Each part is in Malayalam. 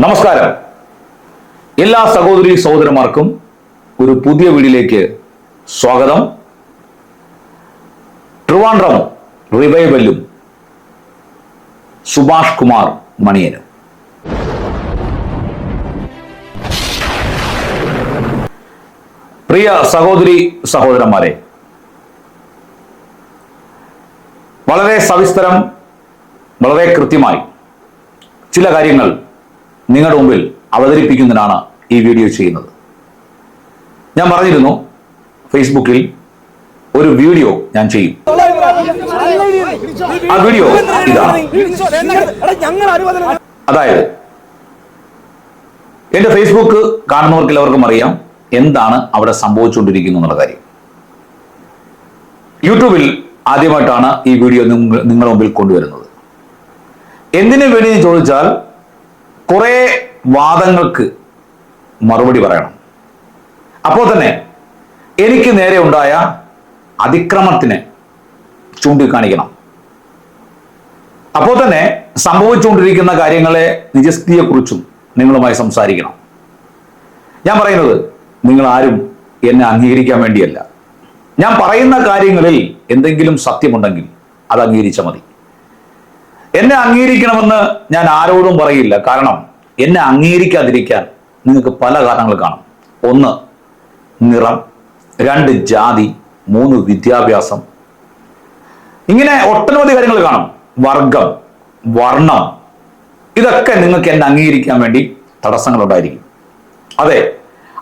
നമസ്കാരം. എല്ലാ സഹോദരി സഹോദരന്മാർക്കും ഒരു പുതിയ വീഡിയോയിലേക്ക് സ്വാഗതം. ട്രിവാൻഡ്രം റിവൈവലും സുഭാഷ് കുമാർ മണിയനും. പ്രിയ സഹോദരി സഹോദരന്മാരെ, വളരെ സവിസ്തരം, വളരെ കൃത്യമായി ചില കാര്യങ്ങൾ നിങ്ങളുടെ മുമ്പിൽ അവതരിപ്പിക്കുന്നതിനാണ് ഈ വീഡിയോ ചെയ്യുന്നത്. ഞാൻ പറഞ്ഞിരുന്നു, ഫേസ്ബുക്കിൽ ഒരു വീഡിയോ ഞാൻ ചെയ്യും. ആ വീഡിയോ ഇതാണ്. അതായത് എന്റെ ഫേസ്ബുക്ക് കാണുന്നവർക്ക് എല്ലാവർക്കും അറിയാം എന്താണ് അവിടെ സംഭവിച്ചുകൊണ്ടിരിക്കുന്നു എന്നുള്ള കാര്യം. യൂട്യൂബിൽ ആദ്യമായിട്ടാണ് ഈ വീഡിയോ നിങ്ങളുടെ മുമ്പിൽ കൊണ്ടുവരുന്നത്. എന്തിനു വേണ്ടി ചോദിച്ചാൽ, കുറെ വാദങ്ങൾക്ക് മറുപടി പറയണം. അപ്പോൾ തന്നെ എനിക്ക് നേരെ ഉണ്ടായ അതിക്രമത്തിന് ചൂണ്ടിക്കാണിക്കണം. അപ്പോൾ തന്നെ സംഭവിച്ചുകൊണ്ടിരിക്കുന്ന കാര്യങ്ങളെ നിജസ്ഥിതിയെക്കുറിച്ചും നിങ്ങളുമായി സംസാരിക്കണം. ഞാൻ പറയുന്നത് നിങ്ങൾ ആരും എന്നെ അംഗീകരിക്കാൻ വേണ്ടിയല്ല. ഞാൻ പറയുന്ന കാര്യങ്ങളിൽ എന്തെങ്കിലും സത്യമുണ്ടെങ്കിൽ അത് അംഗീകരിച്ചാൽ മതി. എന്നെ അംഗീകരിക്കണമെന്ന് ഞാൻ ആരോടും പറയില്ല. കാരണം എന്നെ അംഗീകരിക്കാതിരിക്കാൻ നിങ്ങൾക്ക് പല കാരണങ്ങൾ കാണും. 1 നിറം, 2 ജാതി, 3 വിദ്യാഭ്യാസം, ഇങ്ങനെ ഒട്ടനവധി കാര്യങ്ങൾ കാണും. വർഗം, വർണ്ണം, ഇതൊക്കെ നിങ്ങൾക്ക് എന്നെ അംഗീകരിക്കാൻ വേണ്ടി തടസ്സങ്ങൾ ഉണ്ടായിരിക്കും. അതെ,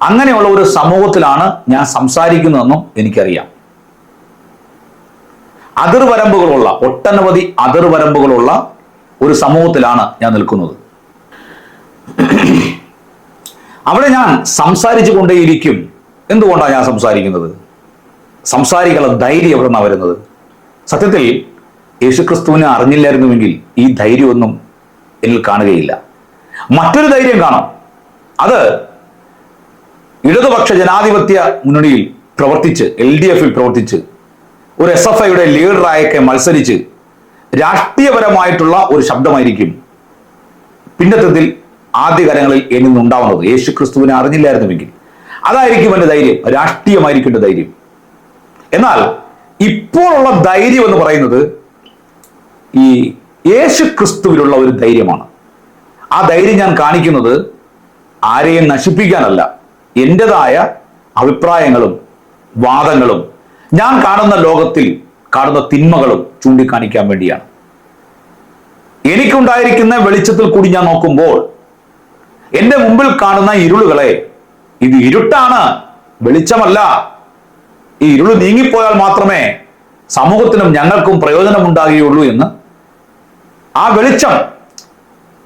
അങ്ങനെയുള്ള ഒരു സമൂഹത്തിലാണ് ഞാൻ സംസാരിക്കുന്നതെന്നും എനിക്കറിയാം. അതിർവരമ്പുകളുള്ള, ഒട്ടനവധി അതിർവരമ്പുകളുള്ള ഒരു സമൂഹത്തിലാണ് ഞാൻ നിൽക്കുന്നത്. അവിടെ ഞാൻ സംസാരിച്ചു കൊണ്ടേയിരിക്കും. എന്തുകൊണ്ടാണ് ഞാൻ സംസാരിക്കുന്നത്? സംസാരിക്കാനുള്ള ധൈര്യം എവിടെ നിന്നാണ് വരുന്നത്? സത്യത്തിൽ യേശുക്രിസ്തുവിനെ അറിഞ്ഞില്ലായിരുന്നുവെങ്കിൽ ഈ ധൈര്യമൊന്നും എന്നിൽ കാണുകയില്ല. മറ്റൊരു ധൈര്യം കാണാം. അത് ഇടതുപക്ഷ ജനാധിപത്യ മുന്നണിയിൽ പ്രവർത്തിച്ച്, LDF-ൽ പ്രവർത്തിച്ച്, ഒരു SFIയുടെ ലീഡറായൊക്കെ മത്സരിച്ച് രാഷ്ട്രീയപരമായിട്ടുള്ള ഒരു ശബ്ദമായിരിക്കും പിന്നത്തത്തിൽ ആദ്യകാലങ്ങളിൽ എന്നിന്നുണ്ടാവുന്നത്. യേശു ക്രിസ്തുവിനെ അറിഞ്ഞില്ലായിരുന്നുവെങ്കിൽ അതായിരിക്കും എൻ്റെ ധൈര്യം, രാഷ്ട്രീയമായിരിക്കും എൻ്റെ ധൈര്യം. എന്നാൽ ഇപ്പോഴുള്ള ധൈര്യം എന്ന് പറയുന്നത് ഈ യേശു ക്രിസ്തുവിലുള്ള ഒരു ധൈര്യമാണ്. ആ ധൈര്യം ഞാൻ കാണിക്കുന്നത് ആരെയും നശിപ്പിക്കാനല്ല, എൻ്റെതായ അഭിപ്രായങ്ങളും വാദങ്ങളും ഞാൻ കാണുന്ന ലോകത്തിൽ കാണുന്ന തിന്മകളും ചൂണ്ടിക്കാണിക്കാൻ വേണ്ടിയാണ്. എനിക്കുണ്ടായിരിക്കുന്ന വെളിച്ചത്തിൽ കൂടി ഞാൻ നോക്കുമ്പോൾ എന്റെ മുമ്പിൽ കാണുന്ന ഇരുളുകളെ, ഇത് ഇരുട്ടാണ്, വെളിച്ചമല്ല, ഈ ഇരുള് നീങ്ങിപ്പോയാൽ മാത്രമേ സമൂഹത്തിനും ഞങ്ങൾക്കും പ്രയോജനമുണ്ടാകുകയുള്ളൂ എന്ന് ആ വെളിച്ചം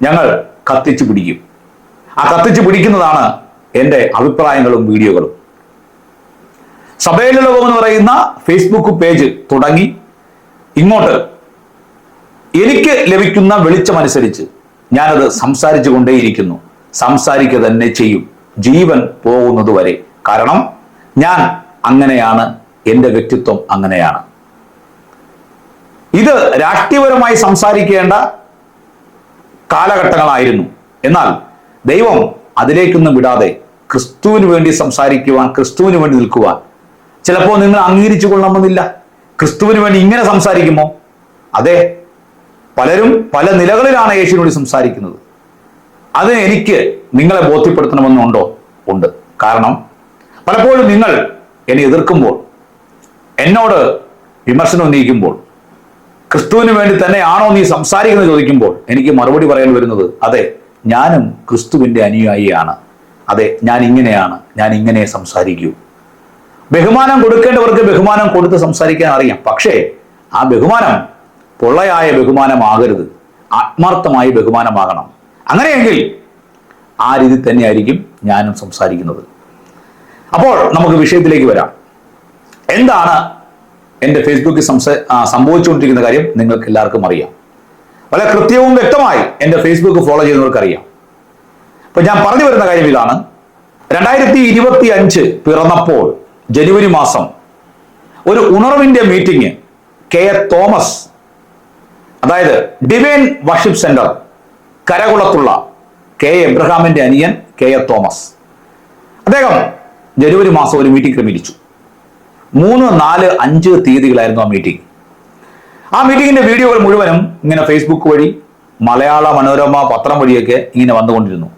ഞങ്ങൾ കത്തിച്ചു പിടിക്കും. ആ കത്തിച്ചു പിടിക്കുന്നതാണ് എൻ്റെ അഭിപ്രായങ്ങളും വീഡിയോകളും. സഭയിലെ ലോകം എന്ന് പറയുന്ന ഫേസ്ബുക്ക് പേജ് തുടങ്ങി ഇങ്ങോട്ട് എനിക്ക് ലഭിക്കുന്ന വെളിച്ചമനുസരിച്ച് ഞാനത് സംസാരിച്ചു കൊണ്ടേയിരിക്കുന്നു. സംസാരിക്കുക തന്നെ ചെയ്യും, ജീവൻ പോകുന്നത് വരെ. കാരണം ഞാൻ അങ്ങനെയാണ്, എൻ്റെ വ്യക്തിത്വം അങ്ങനെയാണ്. ഇത് രാഷ്ട്രീയപരമായി സംസാരിക്കേണ്ട കാലഘട്ടങ്ങളായിരുന്നു. എന്നാൽ ദൈവം അതിലേക്കൊന്നും വിടാതെ ക്രിസ്തുവിന് വേണ്ടി സംസാരിക്കുവാൻ, ക്രിസ്തുവിന് വേണ്ടി നിൽക്കുവാൻ ചിലപ്പോൾ നിങ്ങൾ അംഗീകരിച്ചു കൊള്ളണമെന്നില്ല. ക്രിസ്തുവിന് വേണ്ടി ഇങ്ങനെ സംസാരിക്കുമോ? അതെ, പലരും പല നിലകളിലാണ് യേശുവിനോട് സംസാരിക്കുന്നത്. അത് എനിക്ക് നിങ്ങളെ ബോധ്യപ്പെടുത്തണമെന്നുണ്ടോ? ഉണ്ട്. കാരണം പലപ്പോഴും നിങ്ങൾ എന്നെ എതിർക്കുമ്പോൾ, എന്നോട് വിമർശനം ഉന്നയിക്കുമ്പോൾ, ക്രിസ്തുവിന് വേണ്ടി തന്നെയാണോ നീ സംസാരിക്കുന്നത് ചോദിക്കുമ്പോൾ എനിക്ക് മറുപടി പറയാൻ വരുന്നത്, അതെ, ഞാനും ക്രിസ്തുവിൻ്റെ അനുയായിയാണ്. അതെ, ഞാൻ ഇങ്ങനെയാണ്, ഞാൻ ഇങ്ങനെ സംസാരിക്കൂ. ബഹുമാനം കൊടുക്കേണ്ടവർക്ക് ബഹുമാനം കൊടുത്ത് സംസാരിക്കാൻ അറിയാം. പക്ഷേ ആ ബഹുമാനം പൊള്ളയായ ബഹുമാനമാകരുത്, ആത്മാർത്ഥമായ ബഹുമാനമാകണം. അങ്ങനെയെങ്കിൽ ആ രീതി തന്നെയായിരിക്കും ഞാനും സംസാരിക്കുന്നത്. അപ്പോൾ നമുക്ക് വിഷയത്തിലേക്ക് വരാം. എന്താണ് എൻ്റെ ഫേസ്ബുക്കിൽ സംഭവിച്ചുകൊണ്ടിരിക്കുന്ന കാര്യം നിങ്ങൾക്ക് എല്ലാവർക്കും അറിയാം. വളരെ കൃത്യവും വ്യക്തമായി എൻ്റെ ഫേസ്ബുക്ക് ഫോളോ ചെയ്യുന്നവർക്കറിയാം. അപ്പൊ ഞാൻ പറഞ്ഞു വരുന്ന കാര്യം ഇതാണ്. 2025 പിറന്നപ്പോൾ ജനുവരി മാസം ഒരു ഉണർവിന്റെ മീറ്റിംഗ് KA തോമസ്, അതായത് ഡിവൈൻ വർഷിപ്പ് സെന്റർ കരകുളത്തുള്ള കെ എബ്രഹാമിന്റെ അനിയൻ കെ എ തോമസ്. അദ്ദേഹം ജനുവരി മാസം ഒരു മീറ്റിംഗ് ക്രമീകരിച്ചു. 3, 4, 5 തീയതികളായിരുന്നു ആ മീറ്റിംഗ്. ആ മീറ്റിംഗിന്റെ വീഡിയോകൾ മുഴുവനും ഇങ്ങനെ ഫേസ്ബുക്ക് വഴി, മലയാള മനോരമ പത്രം വഴിയൊക്കെ ഇങ്ങനെ വന്നുകൊണ്ടിരുന്നു.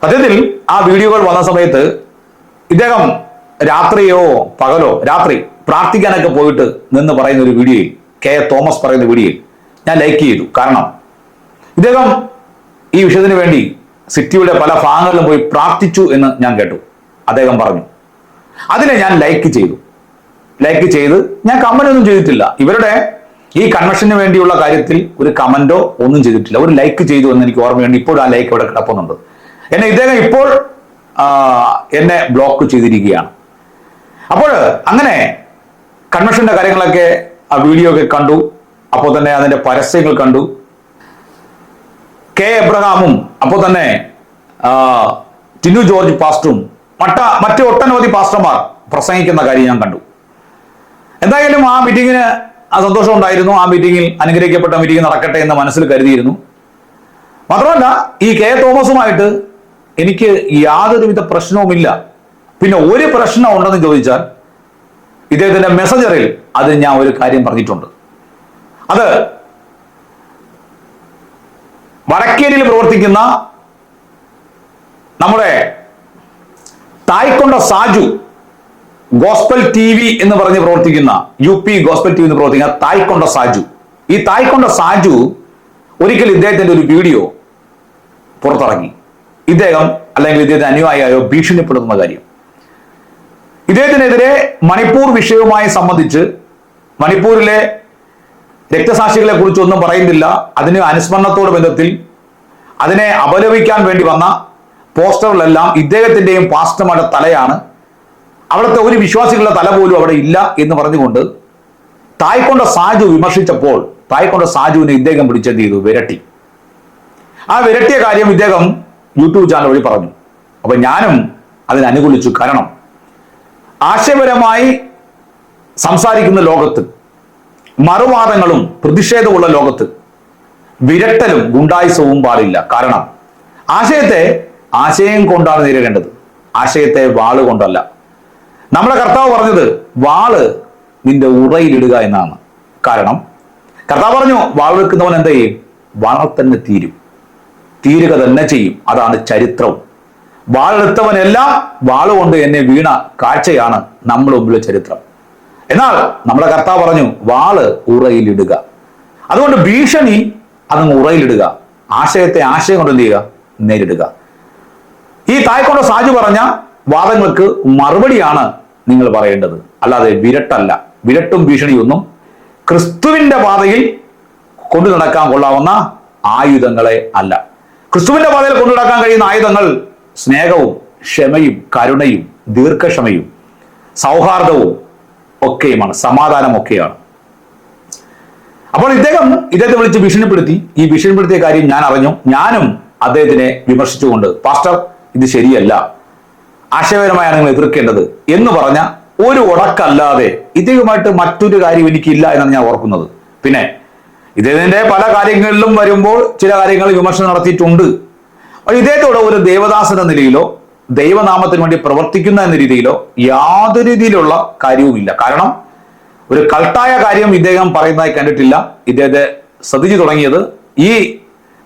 സത്യത്തിൽ ആ വീഡിയോകൾ വന്ന സമയത്ത് ഇദ്ദേഹം രാത്രിയോ പകലോ, രാത്രി പ്രാർത്ഥിക്കാനൊക്കെ പോയിട്ട് നിന്ന് പറയുന്ന ഒരു വീഡിയോയിൽ, കെ എ തോമസ് പറയുന്ന വീഡിയോയിൽ ഞാൻ ലൈക്ക് ചെയ്തു. കാരണം ഇദ്ദേഹം ഈ വിഷയത്തിന് വേണ്ടി സിറ്റിയുടെ പല ഭാഗങ്ങളിലും പോയി പ്രാർത്ഥിച്ചു എന്ന് ഞാൻ കേട്ടു. അദ്ദേഹം പറഞ്ഞു. അതിനെ ഞാൻ ലൈക്ക് ചെയ്തു. ഞാൻ കമന്റ് ഒന്നും ചെയ്തിട്ടില്ല. ഇവരുടെ ഈ കൺവെൻഷന് വേണ്ടിയുള്ള കാര്യത്തിൽ ഒരു കമന്റോ ഒന്നും ചെയ്തിട്ടില്ല. ഒരു ലൈക്ക് ചെയ്തു എന്ന് എനിക്ക് ഓർമ്മയുണ്ട്. ഇപ്പോഴും ആ ലൈക്ക് ഇവിടെ കിടപ്പുന്നുണ്ട്. ഇദ്ദേഹം ഇപ്പോൾ എന്നെ ബ്ലോക്ക് ചെയ്തിരിക്കുകയാണ്. അപ്പോൾ അങ്ങനെ കൺവെൻഷന്റെ കാര്യങ്ങളൊക്കെ ആ വീഡിയോ ഒക്കെ കണ്ടു. അപ്പോൾ തന്നെ അതിന്റെ പരസ്യങ്ങൾ കണ്ടു. കെ എബ്രഹാമും അപ്പോൾ തന്നെ ടിനു ജോർജ് പാസ്റ്ററും മറ്റ് ഒട്ടനവധി പാസ്റ്റർമാർ പ്രസംഗിക്കുന്ന കാര്യം ഞാൻ കണ്ടു. എന്തായാലും ആ മീറ്റിങ്ങിന് സന്തോഷം ഉണ്ടായിരുന്നു. ആ മീറ്റിങ്ങിൽ അനുഗ്രഹിക്കപ്പെട്ട മീറ്റിംഗ് നടക്കട്ടെ എന്ന് മനസ്സിൽ കരുതിയിരുന്നു. മാത്രമല്ല ഈ കെ തോമസുമായിട്ട് എനിക്ക് യാതൊരുവിധ പ്രശ്നവുമില്ല. പിന്നെ ഒരു പ്രശ്നം ഉണ്ടെന്ന് ചോദിച്ചാൽ ഇദ്ദേഹത്തിന്റെ മെസ്സഞ്ചറിൽ അത് ഞാൻ ഒരു കാര്യം പറഞ്ഞിട്ടുണ്ട്. അത് വടക്കേരിയിൽ പ്രവർത്തിക്കുന്ന നമ്മുടെ തായ്ക്കൊണ്ട സാജു ഗോസ്പൽ TV എന്ന് പറഞ്ഞ് പ്രവർത്തിക്കുന്ന, UP ഗോസ്പൽ TV എന്ന് പ്രവർത്തിക്കുന്ന തായ്ക്കൊണ്ട സാജു, ഈ തായ്ക്കൊണ്ട സാജു ഒരിക്കൽ ഇദ്ദേഹത്തിന്റെ ഒരു വീഡിയോ പുറത്തിറങ്ങി. ഇദ്ദേഹം അല്ലെങ്കിൽ ഇദ്ദേഹത്തിന്റെ അനുയായിയോ ഭീഷണിപ്പെടുത്തുന്ന കാര്യം. ഇദ്ദേഹത്തിനെതിരെ മണിപ്പൂർ വിഷയവുമായി സംബന്ധിച്ച്, മണിപ്പൂരിലെ രക്തസാക്ഷികളെ കുറിച്ച് ഒന്നും പറയുന്നില്ല, അതിന് അനുസ്മരണത്തോട് ബന്ധത്തിൽ അതിനെ അപലപിക്കാൻ വേണ്ടി വന്ന പോസ്റ്ററുകളെല്ലാം ഇദ്ദേഹത്തിന്റെയും പാസ്റ്റർമാരുടെ തലയാണ്, അവിടുത്തെ ഒരു വിശ്വാസികളുടെ തല പോലും അവിടെ ഇല്ല എന്ന് പറഞ്ഞുകൊണ്ട് തായ്ക്കൊണ്ട സാജു വിമർശിച്ചപ്പോൾ തായ്ക്കൊണ്ട സാജുവിനെ ഇദ്ദേഹം പിടിച്ചെന്ത് ചെയ്തു? വിരട്ടി. ആ വിരട്ടിയ കാര്യം ഇദ്ദേഹം യൂട്യൂബ് ചാനൽ വഴി പറഞ്ഞു. അപ്പൊ ഞാനും അതിനനുകൂലിച്ചു. കാരണം ആശയപരമായി സംസാരിക്കുന്ന ലോകത്ത്, മറുവാദങ്ങളും പ്രതിഷേധമുള്ള ലോകത്ത് വിരട്ടലും ഗുണ്ടായുസവും പാടില്ല. കാരണം ആശയത്തെ ആശയം കൊണ്ടാണ് നേരിടേണ്ടത്, ആശയത്തെ വാള് കൊണ്ടല്ല. നമ്മുടെ കർത്താവ് പറഞ്ഞത് വാള് നിന്റെ ഉറയിലിടുക എന്നാണ്. കാരണം കർത്താവ് പറഞ്ഞു, വാൾ വെക്കുന്നവൻ എന്താ ചെയ്യും? വാൾ തന്നെ തീരുക തന്നെ ചെയ്യും. അതാണ് ചരിത്രവും. വാളെടുത്തവനെല്ലാം വാളുകൊണ്ട് എന്നെ വീണ കാഴ്ചയാണ് നമ്മുടെ മുമ്പിലെ ചരിത്രം. എന്നാൽ നമ്മുടെ കർത്താവ് പറഞ്ഞു വാള് ഉറയിലിടുക. അതുകൊണ്ട് ഭീഷണി അതങ്ങ് ഉറയിലിടുക, ആശയത്തെ ആശയം കൊണ്ട് എന്ത് ചെയ്യുക? നേരിടുക. ഈ തായ്ക്കൊണ്ട സാജു പറഞ്ഞ വാദങ്ങൾക്ക് മറുപടിയാണ് നിങ്ങൾ പറയേണ്ടത്, അല്ലാതെ വിരട്ടല്ല. വിരട്ടും ഭീഷണിയൊന്നും ക്രിസ്തുവിന്റെ പാതയിൽ കൊണ്ടു നടക്കാൻ കൊള്ളാവുന്ന ആയുധങ്ങളെ അല്ല. ക്രിസ്തുവിന്റെ പാതയിൽ കൊണ്ടു നടക്കാൻ കഴിയുന്ന ആയുധങ്ങൾ സ്നേഹവും ക്ഷമയും കരുണയും ദീർഘക്ഷമയും സൗഹാർദ്ദവും ഒക്കെയുമാണ്, സമാധാനം ഒക്കെയാണ്. അപ്പോൾ ഇദ്ദേഹത്തെ വിളിച്ച് ഭീഷണിപ്പെടുത്തി. ഈ ഭീഷണിപ്പെടുത്തിയ കാര്യം ഞാൻ അറിഞ്ഞു. ഞാനും അദ്ദേഹത്തിനെ വിമർശിച്ചുകൊണ്ട്, പാസ്റ്റർ ഇത് ശരിയല്ല, ആശയപരമായാണ് നിങ്ങൾ എതിർക്കേണ്ടത് എന്ന് പറഞ്ഞ ഒരു ഉടക്കല്ലാതെ ഇദ്ദേഹമായിട്ട് മറ്റൊരു കാര്യം എനിക്കില്ല എന്നാണ് ഞാൻ ഓർക്കുന്നത്. പിന്നെ ഇദ്ദേഹത്തിന്റെ പല കാര്യങ്ങളിലും വരുമ്പോൾ ചില കാര്യങ്ങൾ വിമർശനം നടത്തിയിട്ടുണ്ട്. ഇദ്ദേഹത്തോട് ഒരു ദേവദാസൻ എന്ന നിലയിലോ ദൈവനാമത്തിന് വേണ്ടി പ്രവർത്തിക്കുന്ന എന്ന രീതിയിലോ യാതൊരു രീതിയിലുള്ള കാര്യവുമില്ല. കാരണം ഒരു കൾട്ടായ കാര്യം ഇദ്ദേഹം പറയുന്നതായി കണ്ടിട്ടില്ല. ഇദ്ദേഹത്തെ ശ്രദ്ധിച്ചു തുടങ്ങിയത് ഈ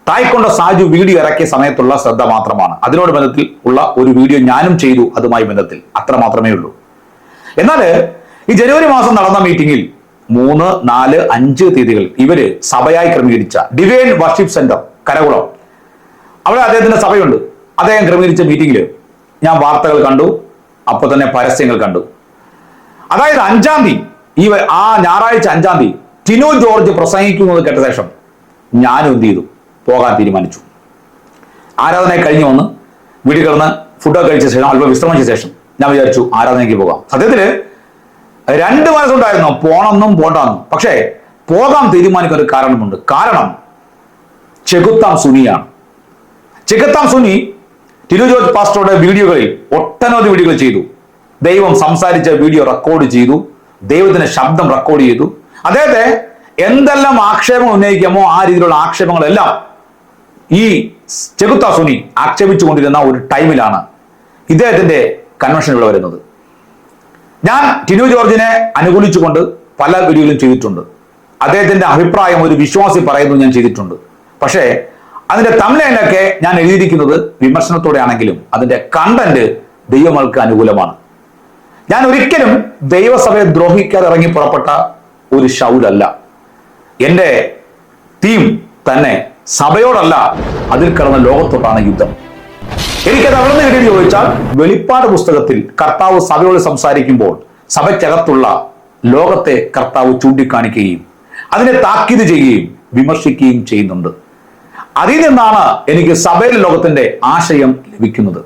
തായ്ക്കൊണ്ട സാജു വീഡിയോ ഇറക്കിയ സമയത്തുള്ള ശ്രദ്ധ മാത്രമാണ്. അതിനോട് ബന്ധത്തിൽ ഉള്ള ഒരു വീഡിയോ ഞാനും ചെയ്തു, അതുമായി ബന്ധത്തിൽ, അത്ര മാത്രമേ ഉള്ളൂ. എന്നാൽ ഈ ജനുവരി മാസം നടന്ന മീറ്റിംഗിൽ 3, 4, 5 തീയതികൾ ഇവര് സഭയായി ക്രമീകരിച്ച ഡിവൈൻ വർഷിപ്പ് സെന്റർ കരകുളം, അവിടെ അദ്ദേഹത്തിന്റെ സഭയുണ്ട്. അദ്ദേഹം ക്രമീകരിച്ച മീറ്റിംഗിൽ ഞാൻ വാർത്തകൾ കണ്ടു, അപ്പൊ തന്നെ പരസ്യങ്ങൾ കണ്ടു. അതായത് 5-ാം തീയതി, ആ ഞായറാഴ്ച 5-ാം തീയതി ടിനു ജോർജ് പ്രസംഗിക്കുന്നത് കേട്ട ശേഷം ഞാനും എന്ത് ചെയ്തു? പോകാൻ തീരുമാനിച്ചു. ആരാധന കഴിഞ്ഞു വന്ന് വീട്ടിൽ കിടന്ന് ഫുഡൊക്കെ കഴിച്ച ശേഷം അല്പം വിശ്രമിച്ച ശേഷം ഞാൻ വിചാരിച്ചു ആരാധനയ്ക്ക് പോകാം. സത്യത്തില് 2 മനസ്സുണ്ടായിരുന്നു, പോണമെന്നും പോണ്ടെന്നും. പക്ഷേ പോകാൻ തീരുമാനിക്കുന്ന ഒരു കാരണമുണ്ട്. കാരണം ചെകുത്താം സുനിയാണ്. ചെകുത്താം സുനി ടിനു ജോർജ് പാസ്റ്ററുടെ വീഡിയോകളിൽ ഒട്ടനവധി വീഡിയോകൾ ചെയ്തു. ദൈവം സംസാരിച്ച വീഡിയോ റെക്കോർഡ് ചെയ്തു, ദൈവത്തിന്റെ ശബ്ദം റെക്കോർഡ് ചെയ്തു. അദ്ദേഹത്തെ എന്തെല്ലാം ആക്ഷേപങ്ങൾ ഉന്നയിക്കാമോ ആ രീതിയിലുള്ള ആക്ഷേപങ്ങളെല്ലാം ഈ ചെകുത്ത സുനി ആക്ഷേപിച്ചുകൊണ്ടിരുന്ന ഒരു ടൈമിലാണ് ഇദ്ദേഹത്തിന്റെ കൺവെൻഷൻ ഇവിടെ വരുന്നത്. ഞാൻ ടിനു ജോർജിനെ അനുകൂലിച്ചുകൊണ്ട് പല വീഡിയോയിലും ചെയ്തിട്ടുണ്ട്. അദ്ദേഹത്തിന്റെ അഭിപ്രായം ഒരു വിശ്വാസി പറയുന്നു ഞാൻ ചെയ്തിട്ടുണ്ട്. പക്ഷേ അതിന്റെ തംബ്നെയിലൊക്കെ ഞാൻ എഴുതിയിരിക്കുന്നത് വിമർശനത്തോടെ ആണെങ്കിലും അതിന്റെ കണ്ടന്റ് ദൈവങ്ങൾക്ക് അനുകൂലമാണ്. ഞാൻ ഒരിക്കലും ദൈവസഭയെ ദ്രോഹിക്കാതെ ഇറങ്ങി പുറപ്പെട്ട ഒരു ശൗലല്ല. എന്റെ തീം തന്നെ സഭയോടല്ല, അതിൽ കിടന്ന ലോകത്തോടാണ് യുദ്ധം. എനിക്കത് അവിടെ നിന്ന് കിട്ടിയെന്ന് ചോദിച്ചാൽ, വെളിപ്പാട് പുസ്തകത്തിൽ കർത്താവ് സഭയോട് സംസാരിക്കുമ്പോൾ സഭയ്ക്കകത്തുള്ള ലോകത്തെ കർത്താവ് ചൂണ്ടിക്കാണിക്കുകയും അതിനെ താക്കീത് ചെയ്യുകയും വിമർശിക്കുകയും ചെയ്യുന്നുണ്ട്. അതിൽ നിന്നാണ് എനിക്ക് സഭയിലെ ലോകത്തിന്റെ ആശയം ലഭിക്കുന്നത്.